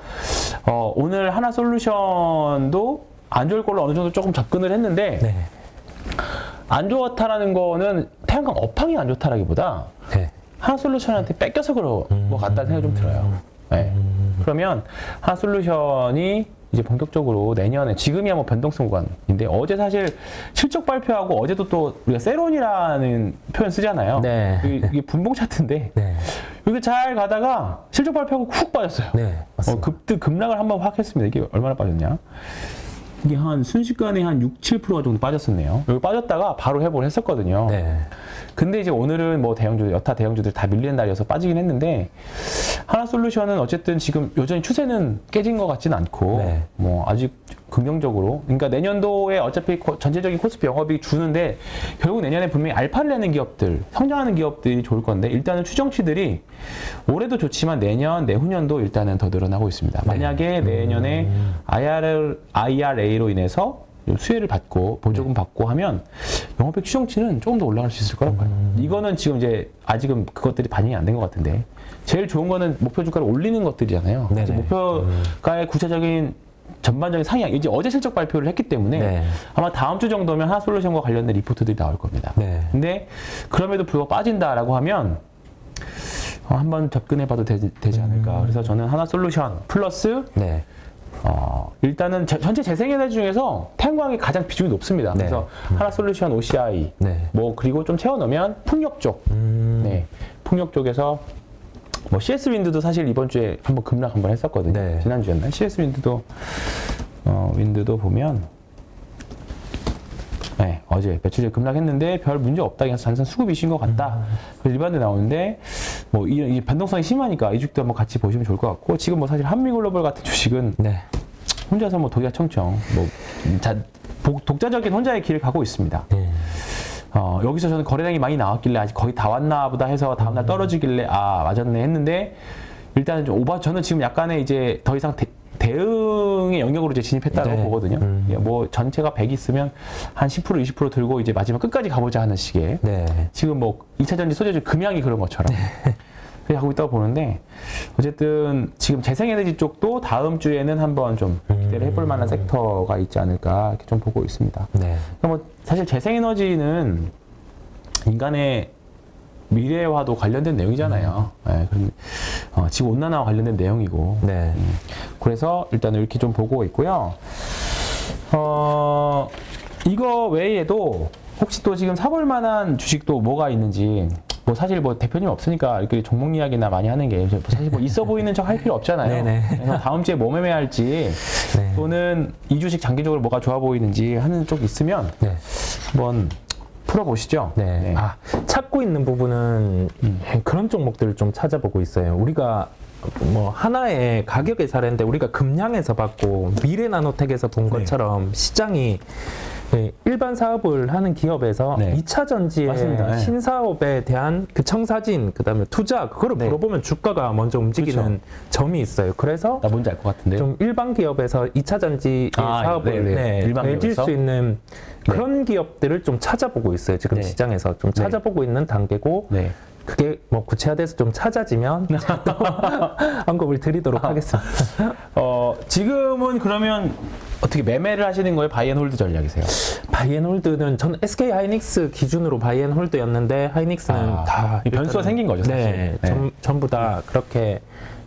오늘 하나솔루션도 안 좋을 걸로 어느 정도 조금 접근을 했는데 네. 안 좋다라는 거는 태양광 업황이 안 좋다라기보다 네. 하나솔루션한테 뺏겨서 그런 것 같다는 생각이 좀 들어요. 네. 그러면 하나솔루션이 이제 본격적으로 내년에 지금이야 뭐 변동성 구간인데 어제 사실 실적 발표하고 어제도 또 우리가 세론이라는 표현 쓰잖아요. 네. 이게 분봉 차트인데 네. 이게 잘 가다가 실적 발표하고 훅 빠졌어요. 네. 맞습니다. 급락을 한번 확 했습니다. 이게 얼마나 빠졌냐? 이게 한 순식간에 한 6, 7% 정도 빠졌었네요. 여기 빠졌다가 바로 회복을 했었거든요. 네. 근데 이제 오늘은 뭐 여타 대형주들 다 밀리는 날이어서 빠지긴 했는데 하나솔루션은 어쨌든 지금 여전히 추세는 깨진 것 같지는 않고 네. 뭐 아직 긍정적으로 그러니까 내년도에 어차피 전체적인 코스피 영업이 주는데 결국 내년에 분명히 알파를 내는 기업들 성장하는 기업들이 좋을 건데 일단은 추정치들이 올해도 좋지만 내년 내후년도 일단은 더 늘어나고 있습니다. 만약에 내년에 IRA로 인해서 수혜를 받고 보조금 받고 하면 영업액 추정치는 조금 더 올라갈 수 있을 거라고 봐요. 이거는 지금 이제 아직은 그것들이 반영이 안 된 것 같은데 제일 좋은 거는 목표 주가를 올리는 것들이잖아요. 그래서 목표가의 구체적인 전반적인 상향 이제 어제 실적 발표를 했기 때문에 네. 아마 다음 주 정도면 하나솔루션과 관련된 리포트들이 나올 겁니다. 네. 근데 그럼에도 불구하고 빠진다라고 하면 한번 접근해봐도 되지 않을까. 그래서 저는 하나솔루션 플러스 네. 일단은 전체 재생에너지 중에서 태양광이 가장 비중이 높습니다. 네. 그래서 하나솔루션, OCI, 네. 뭐 그리고 좀 채워넣으면 풍력 쪽, 네, 풍력 쪽에서 뭐 CS 윈드도 사실 이번 주에 한번 급락 한번 했었거든요. 네. 지난주였나요? CS 윈드도 윈드도 보면 네, 어제 며칠 전에 급락했는데 별 문제 없다. 그냥 단순 수급 이슈인 것 같다. 그래서 일반대 나오는데 뭐 이 변동성이 심하니까 이 주식도 한번 같이 보시면 좋을 것 같고 지금 뭐 사실 한미글로벌 같은 주식은 네. 혼자서 뭐 독야청청 뭐 독자적인 혼자의 길을 가고 있습니다. 여기서 저는 거래량이 많이 나왔길래 아직 거의 다 왔나 보다 해서 다음날 떨어지길래 맞았네 했는데 일단은 좀 저는 지금 약간의 이제 더 이상 대응의 영역으로 이제 진입했다고 네. 보거든요. 뭐 전체가 100 있으면 한 10% 20% 들고 이제 마지막 끝까지 가보자 하는 식의 네. 지금 뭐 2차전지 소재주 금양이 그런 것처럼 그렇게 하고 있다고 보는데 어쨌든 지금 재생에너지 쪽도 다음 주에는 한번 좀 기대를 해볼 만한 섹터가 있지 않을까 이렇게 좀 보고 있습니다. 네. 그러니까 뭐 사실 재생에너지는 인간의 미래와도 관련된 내용이잖아요. 네, 지구 온난화와 관련된 내용이고. 네. 그래서 일단 이렇게 좀 보고 있고요. 이거 외에도 혹시 또 지금 사볼 만한 주식도 뭐가 있는지 뭐 사실 뭐 대표님 없으니까 이렇게 종목 이야기나 많이 하는 게 사실 뭐 있어 보이는 척 할 필요 없잖아요. 네네. 그래서 다음 주에 뭐 매매할지 네. 또는 이 주식 장기적으로 뭐가 좋아 보이는지 하는 쪽 있으면 네. 한번 풀어보시죠. 네. 네. 찾고 있는 부분은 그런 종목들을 좀 찾아보고 있어요. 우리가 뭐 하나의 가격의 사례인데 우리가 금양에서 받고 미래나노텍에서 본 것처럼 시장이 네, 일반 사업을 하는 기업에서 네. 2차 전지의 맞습니다. 네. 신사업에 대한 그 청사진, 그다음에 투자 그거를 네. 물어보면 주가가 먼저 움직이는 그렇죠. 점이 있어요. 그래서 나 뭔지 알 것 같은데요. 좀 일반 기업에서 2차 전지의 사업을 일반 해줄 기업에서? 수 있는 그런 기업들을 좀 찾아보고 있어요. 지금 네. 시장에서 좀 찾아보고 있는 단계고 네. 그게 뭐 구체화돼서 좀 찾아지면 언급을 드리도록 하겠습니다. 지금은 그러면 어떻게 매매를 하시는 거예요? 바이앤홀드 전략이세요? 바이앤홀드는 전 SK 하이닉스 기준으로 바이앤홀드였는데 하이닉스는 다 이 변수가 일단은- 생긴 거죠, 사실. 네, 네. 전부 다 그렇게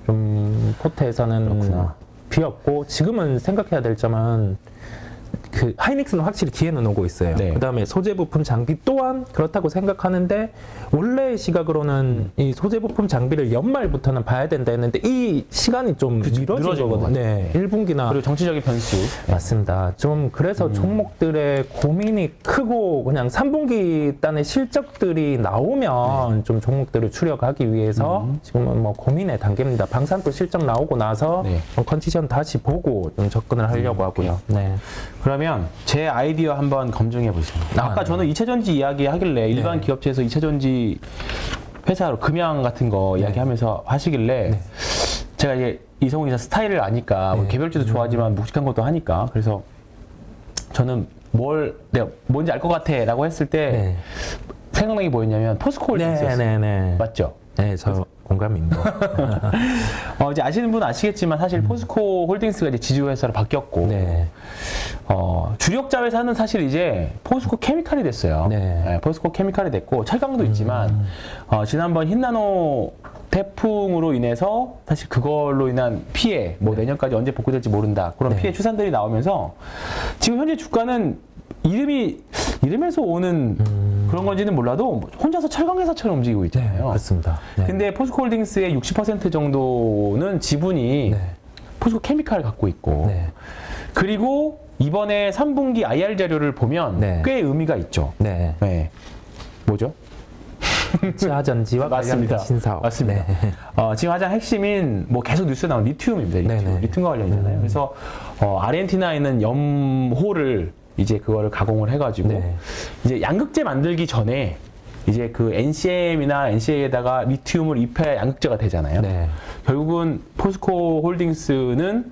좀 포트에서는 그렇구나. 비었고 지금은 생각해야 될 점은 그 하이닉스는 확실히 기회는 오고 있어요. 네. 그다음에 소재 부품 장비 또한 그렇다고 생각하는데 원래의 시각으로는 이 소재 부품 장비를 연말부터는 봐야 된다 했는데 이 시간이 좀 그쵸, 미뤄진 늘어진 거거든요. 것 네, 1분기나 그리고 정치적인 변수. 맞습니다. 좀 그래서 종목들의 고민이 크고 그냥 3분기 단의 실적들이 나오면 좀 종목들을 추려가기 위해서 지금은 뭐 고민의 단계입니다. 방산도 실적 나오고 나서 네. 컨디션 다시 보고 좀 접근을 하려고 하고요. 네. 그러면 제 아이디어 한번 검증해 보세요. 아까 네. 저는 2차전지 이야기 하길래 일반 기업체에서 2차전지 회사로 금양 같은 거 이야기하면서 하시길래 제가 이제 이성훈 기자 스타일을 아니까 뭐 개별주도 좋아하지만 묵직한 것도 하니까 그래서 저는 내가 뭔지 알 것 같아라고 했을 때 네. 생각나는 게 뭐였냐면 포스코 홀딩스였어요. 네네네. 맞죠? 네, 저 공감입니다. 이제 아시는 분은 아시겠지만 사실 포스코 홀딩스가 이제 지주 회사로 바뀌었고 네. 주력자 회사는 사실 이제 포스코 케미칼이 됐어요. 네. 포스코 케미칼이 됐고 철강도 있지만 지난번 흰나노 태풍으로 인해서 사실 그걸로 인한 피해, 뭐 내년까지 언제 복구될지 모른다 그런 네. 피해 추산들이 나오면서 지금 현재 주가는 이름에서 오는 그런 건지는 몰라도 혼자서 철강 회사처럼 움직이고 있잖아요. 그렇습니다. 네. 근데 포스코홀딩스의 60% 정도는 지분이 네. 포스코 케미칼을 갖고 있고 네. 그리고 이번에 3분기 IR 자료를 보면 네. 꽤 의미가 있죠. 네. 네. 뭐죠? 지하전지와 관련된 신사업. 맞습니다. 네. 지금 가장 핵심인 뭐 계속 뉴스에 나온 리튬입니다. 리튬. 네네. 리튬과 관련이잖아요. 그래서 아르헨티나에 있는 염호를 이제 그거를 가공을 해가지고 네. 이제 양극재 만들기 전에 이제 그 NCM이나 NCA에다가 리튬을 입혀야 양극재가 되잖아요. 네. 결국은 포스코 홀딩스는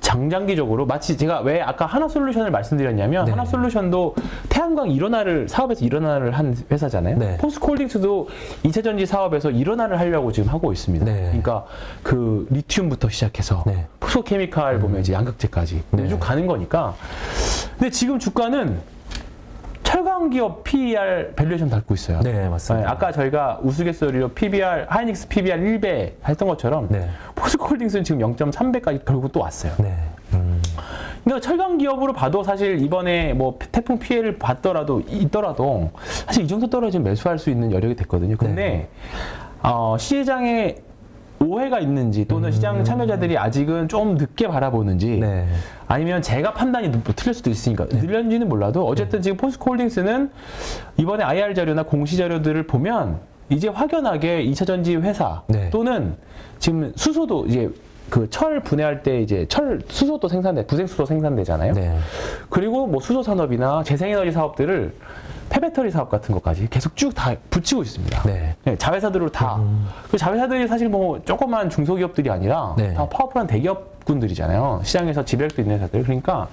장장기적으로 마치 제가 왜 아까 하나솔루션을 말씀드렸냐면 네. 하나솔루션도 태양광 일원화를 사업에서 일원화를 한 회사잖아요. 네. 포스코홀딩스도 2차전지 사업에서 일원화를 하려고 지금 하고 있습니다. 네. 그러니까 그 리튬부터 시작해서 네. 포스코케미칼 보면 이제 양극재까지 네. 쭉 가는 거니까. 근데 지금 주가는 철강 기업 PER 밸류에이션 밟고 있어요. 네, 맞습니다. 아까 저희가 우스갯소리로 PBR, 하이닉스 PBR 1배 했던 것처럼 네. 포스코홀딩스는 지금 0.3배까지 결국 또 왔어요. 네. 그러니까 철강 기업으로 봐도 사실 이번에 뭐 태풍 피해를 있더라도 사실 이 정도 떨어지면 매수할 수 있는 여력이 됐거든요. 근데 시장에 오해가 있는지 또는 시장 참여자들이 아직은 좀 늦게 바라보는지 네. 아니면 제가 판단이 틀릴 수도 있으니까 늘렸는지는 몰라도 어쨌든 지금 포스코홀딩스는 이번에 IR 자료나 공시 자료들을 보면 이제 확연하게 2차전지 회사 네. 또는 지금 수소도 이제 그 철 분해할 때 이제 수소도 부생수소 생산되잖아요. 네. 그리고 뭐 수소 산업이나 재생에너지 사업들을 폐배터리 사업 같은 것까지 계속 쭉 다 붙이고 있습니다. 네. 네, 자회사들로 다. 그 자회사들이 사실 뭐 조그만 중소기업들이 아니라 네. 다 파워풀한 대기업군들이잖아요. 시장에서 지배력도 있는 회사들. 그러니까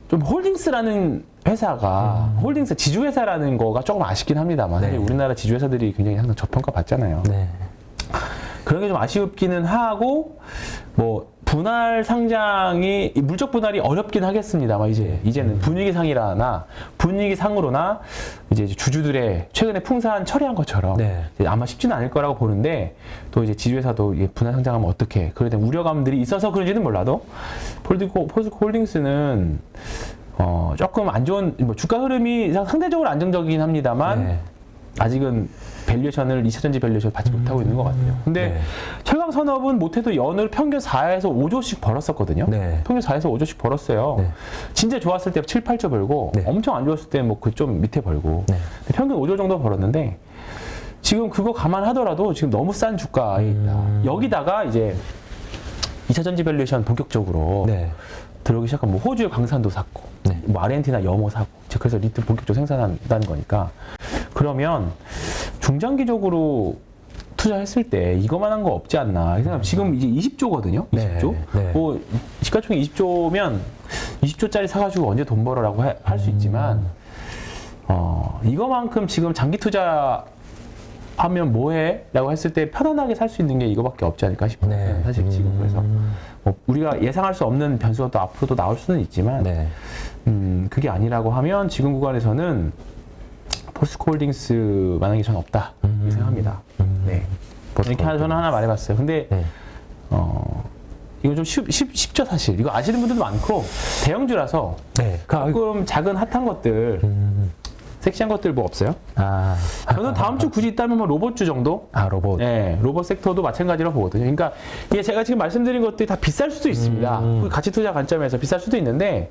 좀 홀딩스라는 회사가 홀딩스 지주회사라는 거가 조금 아쉽긴 합니다만 사실 네. 우리나라 지주회사들이 굉장히 항상 저평가 받잖아요. 네. 그런 게 좀 아쉽기는 하고 뭐 분할 상장이 물적 분할이 어렵긴 하겠습니다만 이제는 분위기상으로나 이제 주주들의 최근에 풍산 처리한 것처럼 네. 이제 아마 쉽지는 않을 거라고 보는데 또 이제 지주회사도 분할 상장하면 어떻게 그에 대한 우려감들이 있어서 그런지는 몰라도 포스코 홀딩스는 조금 안 좋은 뭐 주가 흐름이 상대적으로 안정적이긴 합니다만 네. 아직은 밸류에이션을 2차전지 밸류에이션을 받지 못하고 있는 것 같아요. 근데 네. 철강 산업은 못해도 연을 평균 4에서 5조씩 벌었었거든요. 네. 평균 4에서 5조씩 벌었어요. 네. 진짜 좋았을 때 7, 8조 벌고 네. 엄청 안 좋았을 때 뭐 그 좀 밑에 벌고 네. 근데 평균 5조 정도 벌었는데 지금 그거 감안하더라도 지금 너무 싼 주가에 있다. 여기다가 이제 2차전지 밸류에이션 본격적으로 네. 들어오기 시작하면 뭐 호주의 광산도 샀고, 네. 뭐 아르헨티나 염호 사고, 그래서 리튬 본격적으로 생산한다는 거니까. 그러면 중장기적으로 투자했을 때 이거만한 거 없지 않나. 이 생각 지금 이제 20조거든요. 20조. 네. 뭐 시가총액 20조면 20조짜리 사가지고 언제 돈 벌어라고 할 수 있지만, 이거만큼 지금 장기 투자 하면 뭐해? 라고 했을 때 편안하게 살 수 있는 게 이거밖에 없지 않을까 싶어요. 네. 사실 지금 그래서 뭐 우리가 예상할 수 없는 변수가 또 앞으로도 나올 수는 있지만 네. 그게 아니라고 하면 지금 구간에서는 포스코홀딩스만한 게 저는 없다 이렇게 생각합니다. 네. 이렇게 저는 하나 말해봤어요. 근데 네. 이거 좀 쉽죠 사실. 이거 아시는 분들도 많고 대형주라서 네. 조금 작은 핫한 것들 섹시한 것들 뭐 없어요? 저는 다음 주 굳이 있다면 뭐 로봇주 정도? 로봇. 네, 로봇 섹터도 마찬가지로 보거든요. 그러니까 이게 제가 지금 말씀드린 것들이 다 비쌀 수도 있습니다. 가치 투자 관점에서 비쌀 수도 있는데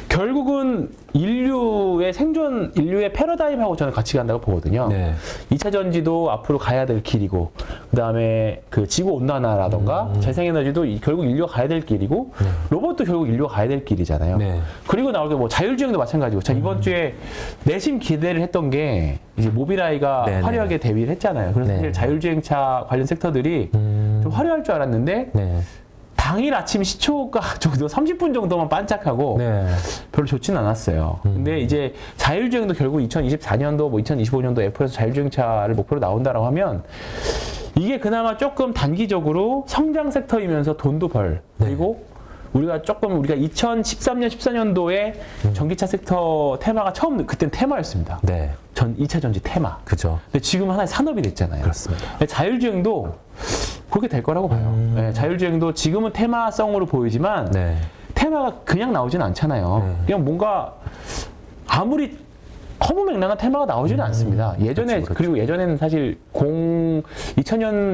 결국은 인류의 생존, 인류의 패러다임하고 저는 같이 간다고 보거든요. 네. 2차 전지도 앞으로 가야 될 길이고, 그 다음에 그 지구 온난화라던가 재생에너지도 결국 인류가 가야 될 길이고, 로봇도 결국 인류가 가야 될 길이잖아요. 네. 그리고 나올 게 뭐 자율주행도 마찬가지고, 자 이번 주에 내심 기대를 했던 게 이제 모빌아이가 네네. 화려하게 데뷔를 했잖아요. 그래서 사실 네. 자율주행차 관련 섹터들이 좀 화려할 줄 알았는데 네. 당일 아침 시초가 정도 30분 정도만 반짝하고 네. 별로 좋지는 않았어요. 근데 이제 자율주행도 결국 2024년도 뭐 2025년도 F에서 자율주행차를 목표로 나온다라고 하면 이게 그나마 조금 단기적으로 성장 섹터이면서 돈도 벌. 그리고 우리가 2013년, 14년도에 전기차 섹터 테마가 그땐 테마였습니다. 네. 2차 전지 테마. 그죠. 근데 지금 하나의 산업이 됐잖아요. 그렇습니다. 근데 자율주행도 그렇게 될 거라고 봐요. 네, 자율주행도 지금은 테마성으로 보이지만 네. 테마가 그냥 나오진 않잖아요. 네. 그냥 뭔가 아무리 허무맹랑한 테마가 나오지는 않습니다. 예전에 그렇죠. 그리고 예전에는 사실 2000년,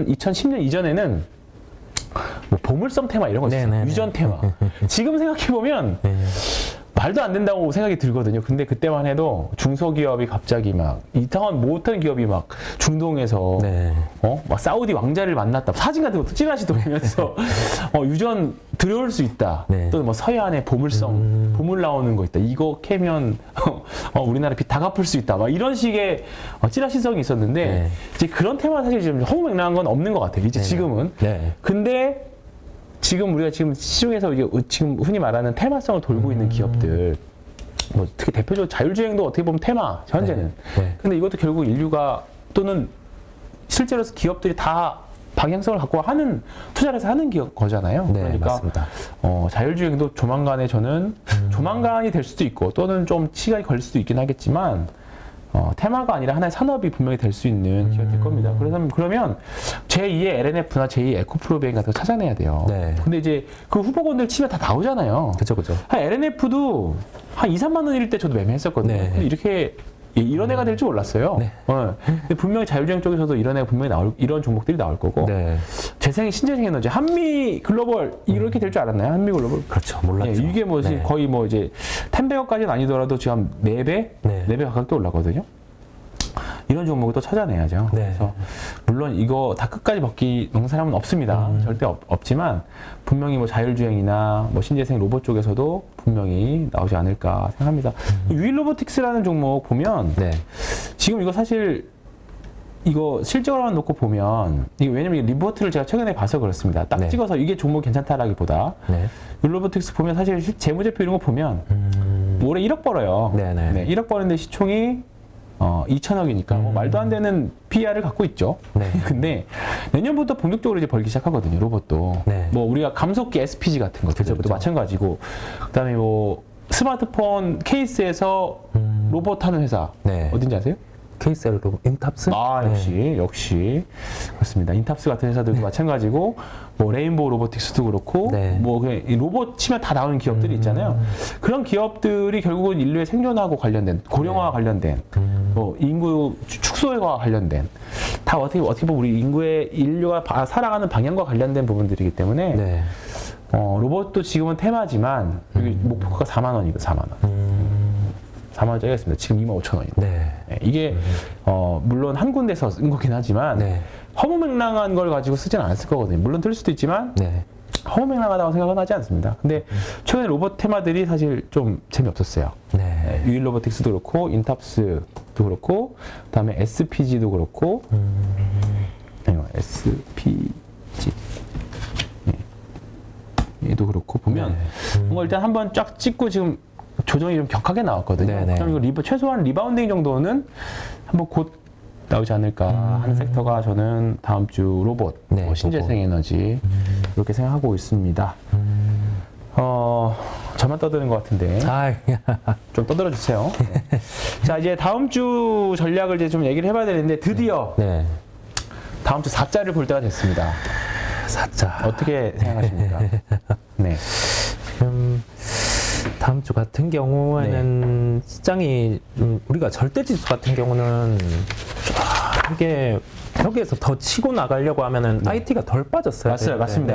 2010년 이전에는 뭐 보물섬 테마 이런 거 있어요. 네네네. 유전 테마. 지금 생각해 보면 말도 안 된다고 생각이 들거든요. 근데 그때만 해도 중소기업이 갑자기 막 이상한 못한 기업이 막 중동에서 네. 막 사우디 왕자를 만났다. 사진 같은 것도 찌라시 돌리면서 유전 들어올 수 있다. 네. 또 뭐 서해안에 보물섬, 보물 나오는 거 있다. 이거 캐면 우리나라 빚 다 갚을 수 있다. 막 이런 식의 찌라시성이 있었는데 네. 이제 그런 테마 사실 지금 허무맹랑한 건 없는 것 같아요. 이제 지금은. 네. 근데 지금 우리가 지금 시중에서 이제 지금 흔히 말하는 테마성을 돌고 있는 기업들, 뭐 특히 대표적으로 자율주행도 어떻게 보면 테마 현재는. 네. 근데 이것도 결국 인류가 또는 실제로 기업들이 다 방향성을 갖고 투자를 해서 하는 거잖아요. 네, 그러니까 맞습니다. 자율주행도 조만간에 저는 조만간이 될 수도 있고 또는 좀 시간이 걸릴 수도 있긴 하겠지만 테마가 아니라 하나의 산업이 분명히 될 수 있는 기회가 될 겁니다. 그러면 제2의 LNF나 제2의 에코프로베인 같은 거 찾아내야 돼요. 네. 근데 이제 그 후보군들 치면 다 나오잖아요. 그죠. LNF도 한 2, 3만 원일 때 저도 매매했었거든요. 네. 근데 이렇게 이런 애가 될 줄 몰랐어요. 네. 근데 분명히 자율주행 쪽에서도 이런 애가 분명히 이런 종목들이 나올 거고. 네. 신재생 에너지, 한미 글로벌 이렇게 될 줄 알았나요? 한미 글로벌. 그렇죠. 몰랐죠. 이게 뭐 네. 거의 뭐 이제 10배까지는 아니더라도 지금 4배, 네. 4배 가깝게 올랐거든요. 이런 종목을 또 찾아내야죠. 네. 그래서 물론 이거 다 끝까지 먹기 먹는 사람은 없습니다. 절대 없지만 분명히 뭐 자율주행이나 뭐 신재생 로봇 쪽에서도 분명히 나오지 않을까 생각합니다. 유일 로보틱스라는 종목 보면 네. 지금 이거 사실 이거 실적으로만 놓고 보면 이게 왜냐면 이 리포트를 제가 최근에 봐서 그렇습니다. 딱 네. 찍어서 이게 종목 괜찮다라기보다 네. 유일 로보틱스 보면 사실 재무제표 이런 거 보면 올해 1억 벌어요. 네네. 네, 1억 버는데 시총이 2천억이니까 뭐 말도 안 되는 PR을 갖고 있죠. 네. 근데 내년부터 본격적으로 이제 벌기 시작하거든요. 로봇도. 네. 뭐 우리가 감속기 SPG 같은 것들도 그죠. 마찬가지고, 그다음에 뭐 스마트폰 케이스에서 로봇 하는 회사 네. 어딘지 아세요? 케이스를 인탑스? 역시 그렇습니다. 인탑스 같은 회사들도 마찬가지고, 뭐 레인보우 로보틱스도 그렇고, 네. 뭐 그냥 이 로봇 치면 다 나오는 기업들이 있잖아요. 그런 기업들이 결국은 인류의 생존하고 관련된, 고령화와 관련된, 뭐 인구 축소와 관련된, 다 어떻게 보면 우리 인류가 살아가는 방향과 관련된 부분들이기 때문에 네. 로봇도 지금은 테마지만 여기 목표가 4만 원이고 4만 원. 4만 원짜리가 있습니다. 지금 25,000원입니다. 네. 이게 물론 한 군데서 쓴 거긴 하지만 네. 허무맹랑한 걸 가지고 쓰진 않았을 거거든요. 물론 들 수도 있지만 네. 허무맹랑하다고 생각은 하지 않습니다. 근데 최근에 로봇 테마들이 사실 좀 재미없었어요. 네. 유일 로보틱스도 그렇고 인탑스도 그렇고 그다음에 SPG도 그렇고 SPG 얘도 그렇고 보면 뭔가 일단 한번 쫙 찍고 지금 조정이 좀 격하게 나왔거든요. 네네. 그럼 이거 최소한 리바운딩 정도는 한번 곧 나오지 않을까 하는 섹터가 저는 다음 주 로봇, 네, 뭐 신재생 에너지 이렇게 생각하고 있습니다. 저만 떠드는 것 같은데 아, 좀 떠들어 주세요. 네. 자, 이제 다음 주 전략을 이제 좀 얘기를 해봐야 되는데 드디어 네. 다음 주 4자를 볼 때가 됐습니다. 사자. 어떻게 생각하십니까? 네. 지금 다음 주 같은 경우에는 시장이 우리가 절대지수 같은 경우는 이게 여기에서 더 치고 나가려고 하면은 IT가 덜 빠졌어요. 맞아요, 맞습니다.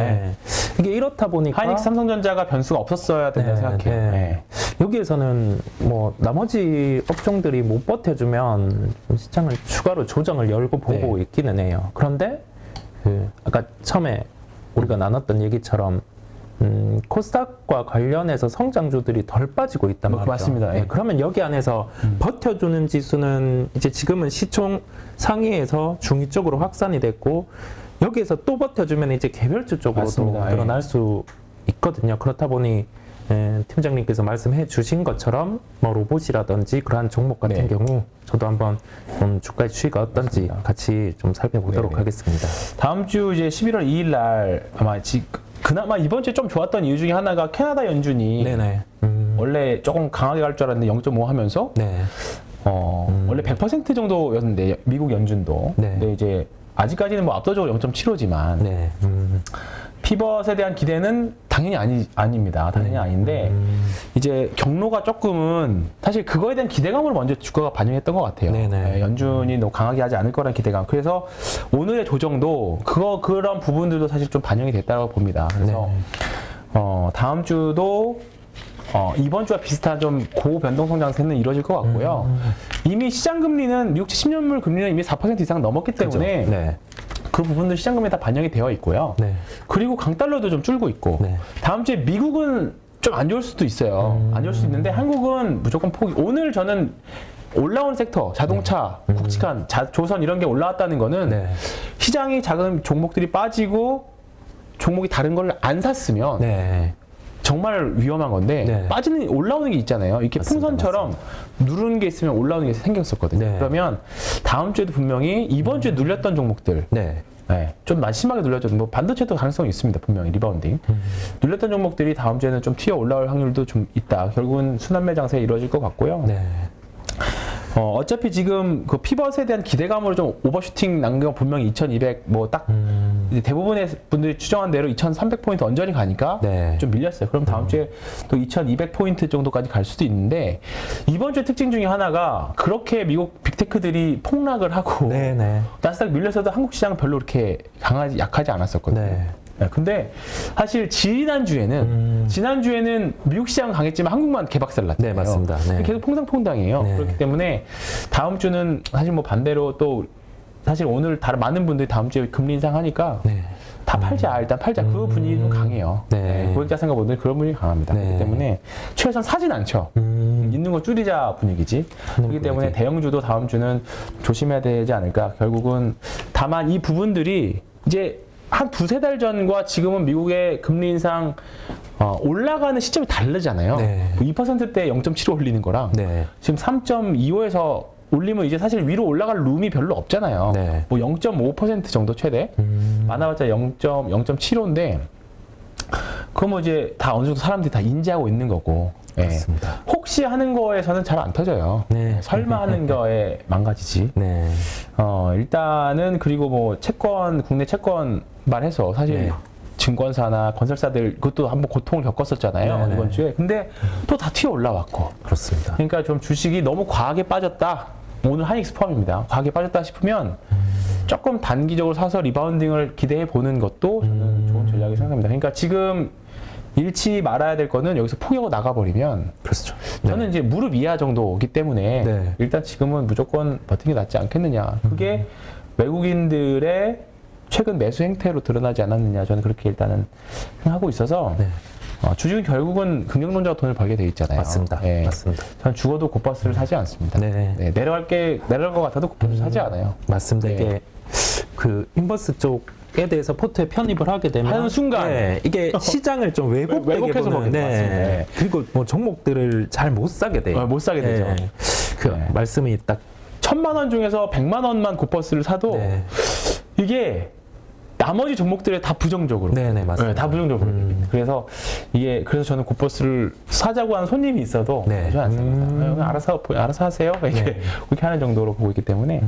이게 이렇다 보니까 하이닉스 삼성전자가 변수가 없었어야 된다고 생각해요. 네. 여기에서는 뭐 나머지 업종들이 못 버텨주면 좀 시장을 추가로 조정을 열고 보고 있기는 해요. 그런데 아까 처음에 우리가 나눴던 얘기처럼 코스닥과 관련해서 성장주들이 덜 빠지고 있단 말이죠. 맞습니다. 네, 그러면 여기 안에서 버텨주는 지수는 이제 지금은 시총 상위에서 중위 쪽으로 확산이 됐고 여기에서 또 버텨주면 이제 개별주 쪽으로도 맞습니다. 늘어날 수 있거든요. 그렇다 보니 팀장님께서 말씀해 주신 것처럼 뭐 로봇이라든지 그러한 종목 같은 경우 저도 한번 주가의 추이가 어떤지 맞습니다. 같이 좀 살펴보도록 하겠습니다. 다음 주 이제 11월 2일 날 아마 그나마 이번 주에 좀 좋았던 이유 중에 하나가 캐나다 연준이 네네. 원래 조금 강하게 갈 줄 알았는데 0.5 하면서 네. 원래 100% 정도였는데 미국 연준도 네. 근데 이제 아직까지는 뭐 압도적으로 0.75지만 네. 피벗에 대한 기대는 당연히 아닙니다. 당연히 아닌데 이제 경로가 조금은 사실 그거에 대한 기대감으로 먼저 주가가 반영했던 것 같아요. 네네. 연준이 너무 강하게 하지 않을 거라는 기대감. 그래서 오늘의 조정도 그런 부분들도 사실 좀 반영이 됐다고 봅니다. 그래서 다음 주도 이번 주와 비슷한 좀 고변동 성장세는 이루어질 것 같고요. 이미 시장 금리는 미국 10년물 금리는 이미 4% 이상 넘었기 때문에 네. 그 부분들 시장 금리에 다 반영이 되어 있고요. 네. 그리고 강달러도 좀 줄고 있고 네. 다음 주에 미국은 좀 안 좋을 수도 있어요. 안 좋을 수 있는데 한국은 무조건 포기. 오늘 저는 올라온 섹터, 자동차, 굵직한 조선 이런 게 올라왔다는 거는 시장이 작은 종목들이 빠지고 종목이 다른 걸 안 샀으면 정말 위험한 건데 올라오는 게 있잖아요. 이렇게 맞습니다, 풍선처럼 누르는 게 있으면 올라오는 게 생겼었거든요. 그러면 다음 주에도 분명히 이번 주에 눌렸던 종목들 좀 심하게 눌렸죠. 뭐 반도체도 가능성이 있습니다. 분명히 리바운딩. 눌렸던 종목들이 다음 주에는 좀 튀어 올라올 확률도 좀 있다. 결국은 순환매 장세가 이루어질 것 같고요. 어차피 지금 그 피벗에 대한 기대감으로 좀 오버슈팅 난 거 분명히 2200 뭐 딱 대부분의 분들이 추정한 대로 2300포인트 언저리 가니까 좀 밀렸어요. 그럼 다음 주에 또 2200포인트 정도까지 갈 수도 있는데 이번 주 특징 중에 하나가 그렇게 미국 빅테크들이 폭락을 하고 나스닥 밀려서도 한국 시장은 별로 그렇게 약하지 않았었거든요. 근데 사실 지난주에는 미국 시장은 강했지만 한국만 개박살 났잖아요. 맞습니다. 계속 퐁당퐁당해요. 그렇기 때문에 다음 주는 사실 뭐 반대로 또 사실 오늘 다른 많은 분들이 다음 주에 금리 인상하니까 다 팔자, 일단 팔자. 그 분위기 좀 강해요. 고객자산가분들 그런 분위기 강합니다. 그렇기 때문에 최소한 사진 않죠. 있는 거 줄이자 분위기지. 그렇기 때문에 대형주도 다음 주는 조심해야 되지 않을까. 결국은 다만 이 부분들이 이제 한 두세 달 전과 지금은 미국의 금리 인상 올라가는 시점이 다르잖아요. 2%대 0.75 올리는 거랑 지금 3.25에서 올리면 이제 사실 위로 올라갈 룸이 별로 없잖아요. 뭐 0.5% 정도 최대. 많아봤자 0.75인데 그거 뭐 이제 다 어느 정도 사람들이 다 인지하고 있는 거고. 맞습니다. 혹시 하는 거에서는 잘 안 터져요. 설마 하는 거에 망가지지. 일단은 그리고 뭐 국내 채권 말해서 사실 증권사나 건설사들 그것도 한번 고통을 겪었었잖아요. 이번 주에. 근데 또 다 튀어 올라왔고. 그렇습니다. 그러니까 좀 주식이 너무 과하게 빠졌다. 오늘 하이닉스 포함입니다. 과하게 빠졌다 싶으면 조금 단기적으로 사서 리바운딩을 기대해 보는 것도 저는 좋은 전략이 생각합니다. 그러니까 지금 잃지 말아야 될 거는 여기서 포기하고 나가버리면 그렇죠. 저는 이제 무릎 이하 정도이기 때문에 일단 지금은 무조건 버티는 게 낫지 않겠느냐. 그게 외국인들의 최근 매수 행태로 드러나지 않았느냐 저는 그렇게 일단은 생각하고 있어서 네. 주식은 결국은 긍정론자가 돈을 벌게 돼 있잖아요. 맞습니다. 예. 맞습니다. 저는 죽어도 곧버스를 사지 않습니다. 네. 네, 내려갈 것 같아도 곧버스 사지 않아요. 맞습니다. 네. 이게 그 인버스 쪽에 대해서 포트에 편입을 하게 되면 하는 순간 네, 이게 시장을 좀 왜곡해서 보게 보는 맞습니다. 네. 그리고 뭐 종목들을 잘 못 사게 돼요. 못 사게 되죠. 그 네. 말씀이 딱 1,000만 원 중에서 100만 원만 곧버스를 사도 네. 이게 나머지 종목들에 다 부정적으로. 네네 맞습니다. 네, 다 부정적으로. 그래서 그래서 저는 곧버스를 사자고 하는 손님이 있어도 네. 저는 안 삽니다. 알아서 하세요. 이렇게 네. 그렇게 하는 정도로 보고 있기 때문에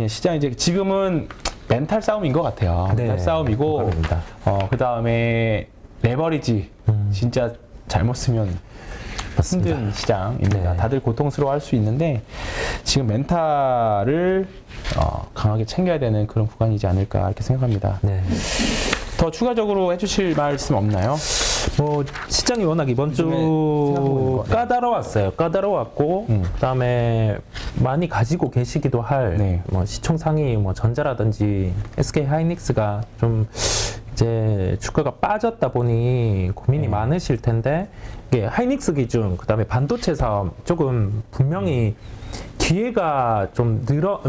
시장 이제 지금은 멘탈 싸움인 것 같아요. 네. 멘탈 싸움이고 그겁니다. 그 다음에 레버리지 진짜 잘못 쓰면 맞습니다. 힘든 시장입니다. 네. 다들 고통스러워할 수 있는데 지금 멘탈을 강하게 챙겨야 되는 그런 구간이지 않을까 이렇게 생각합니다. 네. 더 추가적으로 해주실 말씀 없나요? 뭐 시장이 워낙 이번 주 생각해보는 거. 네. 까다로웠어요. 까다로웠고 그다음에 많이 가지고 계시기도 할 네. 뭐 시총 상위 뭐 전자라든지 SK 하이닉스가 좀 이제 주가가 빠졌다 보니 고민이 많으실 텐데 이게 하이닉스 기준 그다음에 반도체 사업 조금 분명히 기회가 좀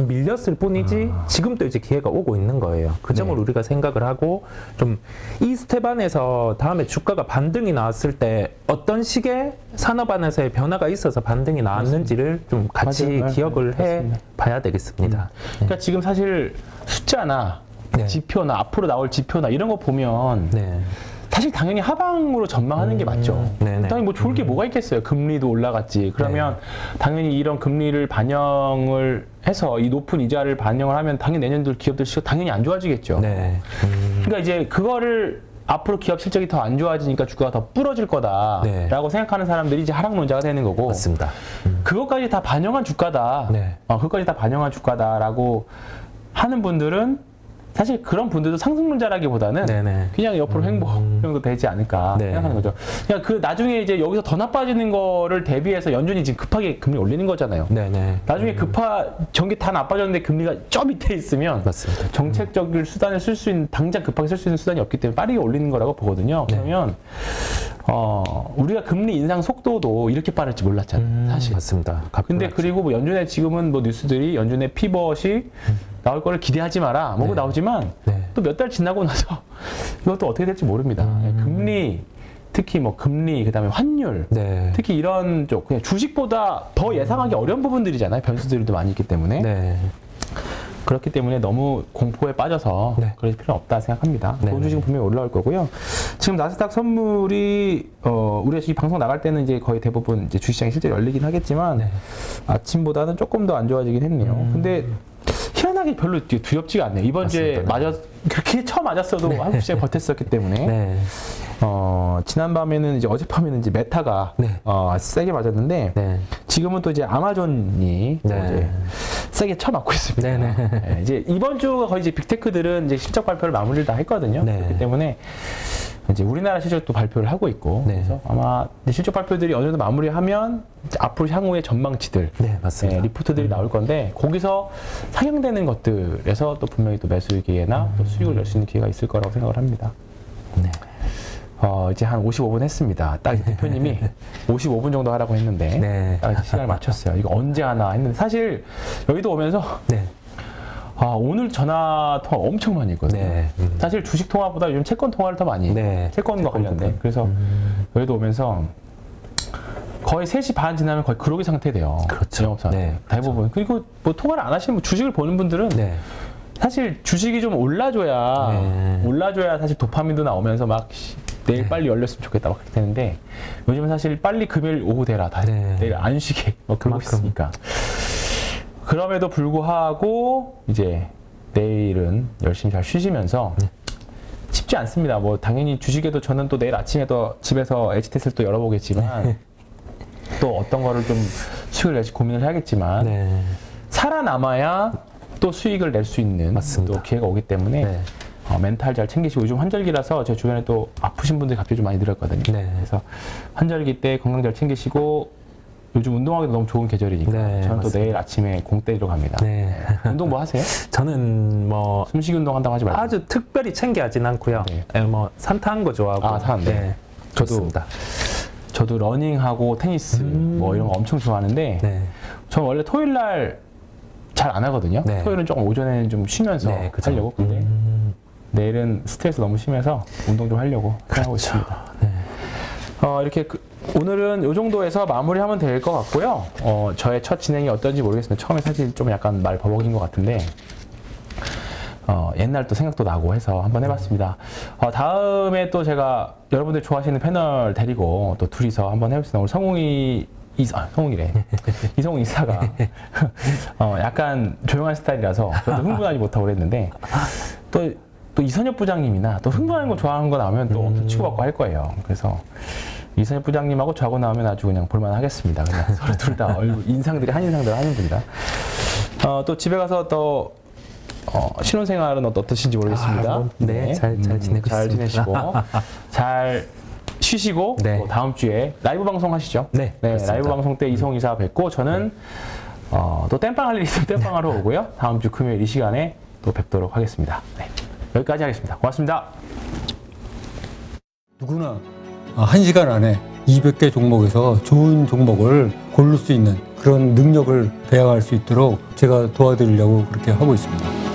밀렸을 뿐이지 지금도 이제 기회가 오고 있는 거예요. 그 점을 네. 우리가 생각을 하고 좀 이 스텝 안에서 다음에 주가가 반등이 나왔을 때 어떤 식의 산업 안에서의 변화가 있어서 반등이 나왔는지를 좀 같이 맞아요. 기억을 네, 해 맞습니다. 봐야 되겠습니다. 그러니까 지금 사실 숫자나 네. 지표나 앞으로 나올 지표나 이런 거 보면 네. 사실 당연히 하방으로 전망하는 게 맞죠. 네네. 당연히 뭐 좋을 게 뭐가 있겠어요. 금리도 올라갔지. 그러면 당연히 이런 금리를 반영을 해서 이 높은 이자를 반영을 하면 당연히 내년도 기업들 실적 당연히 안 좋아지겠죠. 네. 그러니까 이제 그거를 앞으로 기업 실적이 더 안 좋아지니까 주가가 더 부러질 거다라고 네. 생각하는 사람들이 이제 하락론자가 되는 거고 맞습니다. 그것까지 다 반영한 주가다. 네. 그것까지 다 반영한 주가다라고 하는 분들은 사실 그런 분들도 상승론자라기보다는 네네. 그냥 옆으로 횡보 정도 되지 않을까 네. 생각하는 거죠. 그냥 그 나중에 이제 여기서 더 나빠지는 거를 대비해서 연준이 지금 급하게 금리 올리는 거잖아요. 네네. 나중에 전기 다 나빠졌는데 금리가 저 밑에 있으면 맞습니다. 정책적인 수단을 쓸 수 있는 당장 급하게 쓸 수 있는 수단이 없기 때문에 빠르게 올리는 거라고 보거든요. 네. 그러면 우리가 금리 인상 속도도 이렇게 빠를지 몰랐잖아요. 사실. 맞습니다. 근데 그리고 뭐 연준의 지금은 뭐 뉴스들이 연준의 피벗이 나올 거를 기대하지 마라. 뭐고 네. 나오지만 네. 또 몇 달 지나고 나서 이것도 어떻게 될지 모릅니다. 금리 특히 뭐 금리 그다음에 환율 네. 특히 이런 쪽 그냥 주식보다 더 예상하기 어려운 부분들이잖아요. 변수들도 많이 있기 때문에 네. 그렇기 때문에 너무 공포에 빠져서 네. 그럴 필요는 없다 생각합니다. 네. 좋은 주식은 분명히 올라올 거고요. 지금 나스닥 선물이 우리가 이 방송 나갈 때는 이제 거의 대부분 이제 주식시장이 실제 열리긴 하겠지만 네. 아침보다는 조금 더 안 좋아지긴 했네요. 근데 희한하게 별로 두렵지가 않네요. 이번 주에 그렇게 처음 맞았어도 한국 시장이 버텼었기 때문에 네. 지난밤에는 이제 어젯밤에는 이제 메타가 네. 세게 맞았는데 네. 지금은 또 이제 아마존이 또 네. 이제 세게 쳐맞고 있습니다. 네네. 네, 이제 이번 주가 거의 이제 빅테크들은 이제 실적 발표를 마무리를 다 했거든요. 네. 그렇기 때문에 이제 우리나라 실적도 발표를 하고 있고 네. 그래서 아마 실적 발표들이 어느 정도 마무리하면 이제 앞으로 향후의 전망치들 네, 맞습니다. 리포트들이 나올 건데 거기서 상향되는 것들에서 또 분명히 또 매수 기회나 또 수익을 낼 수 있는 기회가 있을 거라고 생각을 합니다. 네. 이제 한 55분 했습니다. 딱 대표님이 55분 정도 하라고 했는데 네. 딱 시간을 맞췄어요. 이거 언제 하나 했는데 사실 여의도 오면서 네. 오늘 전화 통화 엄청 많이 했거든요. 네. 사실 주식 통화보다 요즘 채권 통화를 더 많이 네. 채권과 관련된 그래서 여의도 오면서 거의 3시 반 지나면 거의 그러기 상태 돼요. 그렇죠. 영업사 네, 대부분. 그리고 뭐 통화를 안 하시는 주식을 보는 분들은 네. 사실 주식이 좀 올라줘야 사실 도파민도 나오면서 막 내일 빨리 열렸으면 좋겠다 막 그렇게 되는데 요즘은 사실 빨리 금요일 오후 되라 다 네. 내일 안 쉬게 뭐 그러고 그만큼. 있으니까 그럼에도 불구하고 이제 내일은 열심히 잘 쉬시면서 쉽지 않습니다. 뭐 당연히 주식에도 저는 또 내일 아침에도 집에서 LG 테스트를 또 열어보겠지만 또 어떤 거를 좀 수익을 낼지 고민을 해야겠지만 네. 살아남아야 또 수익을 낼 수 있는 맞습니다. 또 기회가 오기 때문에 네. 멘탈 잘 챙기시고 요즘 환절기라서 제 주변에 또 아프신 분들이 갑자기 좀 많이 늘었거든요. 네. 그래서 환절기 때 건강 잘 챙기시고 요즘 운동하기도 너무 좋은 계절이니까 네, 저는 또 맞습니다. 내일 아침에 공 때리러 갑니다. 네. 운동 뭐 하세요? 저는 뭐 숨쉬기 운동 한다고 하지 말고. 아주 특별히 챙겨하진 않고요. 네. 예, 뭐 산타한 거 좋아하고. 아, 산, 네. 좋습니다. 저도 러닝하고 테니스 뭐 이런 거 엄청 좋아하는데 네. 저는 원래 토요일 날 잘 안 하거든요. 네. 토요일은 조금 오전에는 좀 쉬면서 네, 그죠. 하려고. 근데 내일은 스트레스 너무 심해서 운동 좀 하려고 하고 있습니다. 네. 이렇게 오늘은 이 정도에서 마무리하면 될 것 같고요. 저의 첫 진행이 어떤지 모르겠습니다. 처음에 사실 좀 약간 말 버벅인 것 같은데 옛날 또 생각도 나고 해서 한번 해봤습니다. 다음에 또 제가 여러분들 좋아하시는 패널 데리고 또 둘이서 한번 해보겠습니다. 오늘 성웅이래. 이성웅 이사가 약간 조용한 스타일이라서 저도 흥분하지 못하고 그랬는데 또 이선엽 부장님이나 또 흥분하는 거 좋아하는 거 나오면 또 엄청 치고받고 할 거예요. 그래서 이선엽 부장님하고 저하고 나오면 아주 그냥 볼만하겠습니다. 그냥 서로 둘 다 얼굴 인상들이 한 인상들 하는 분이다. 또 집에 가서 또 신혼생활은 어떠신지 모르겠습니다. 네, 잘 지내고 잘 있습니다. 지내시고 잘 쉬시고 네. 또 다음 주에 라이브 방송 하시죠? 네, 그렇습니다. 라이브 방송 때 이성 이사 뵙고 저는 또 땜빵 할 일 있으면 땜빵 하러 오고요. 다음 주 금요일 이 시간에 또 뵙도록 하겠습니다. 네, 여기까지 하겠습니다. 고맙습니다. 누구나 1시간 안에 200개 종목에서 좋은 종목을 고를 수 있는 그런 능력을 배양할 수 있도록 제가 도와드리려고 그렇게 하고 있습니다.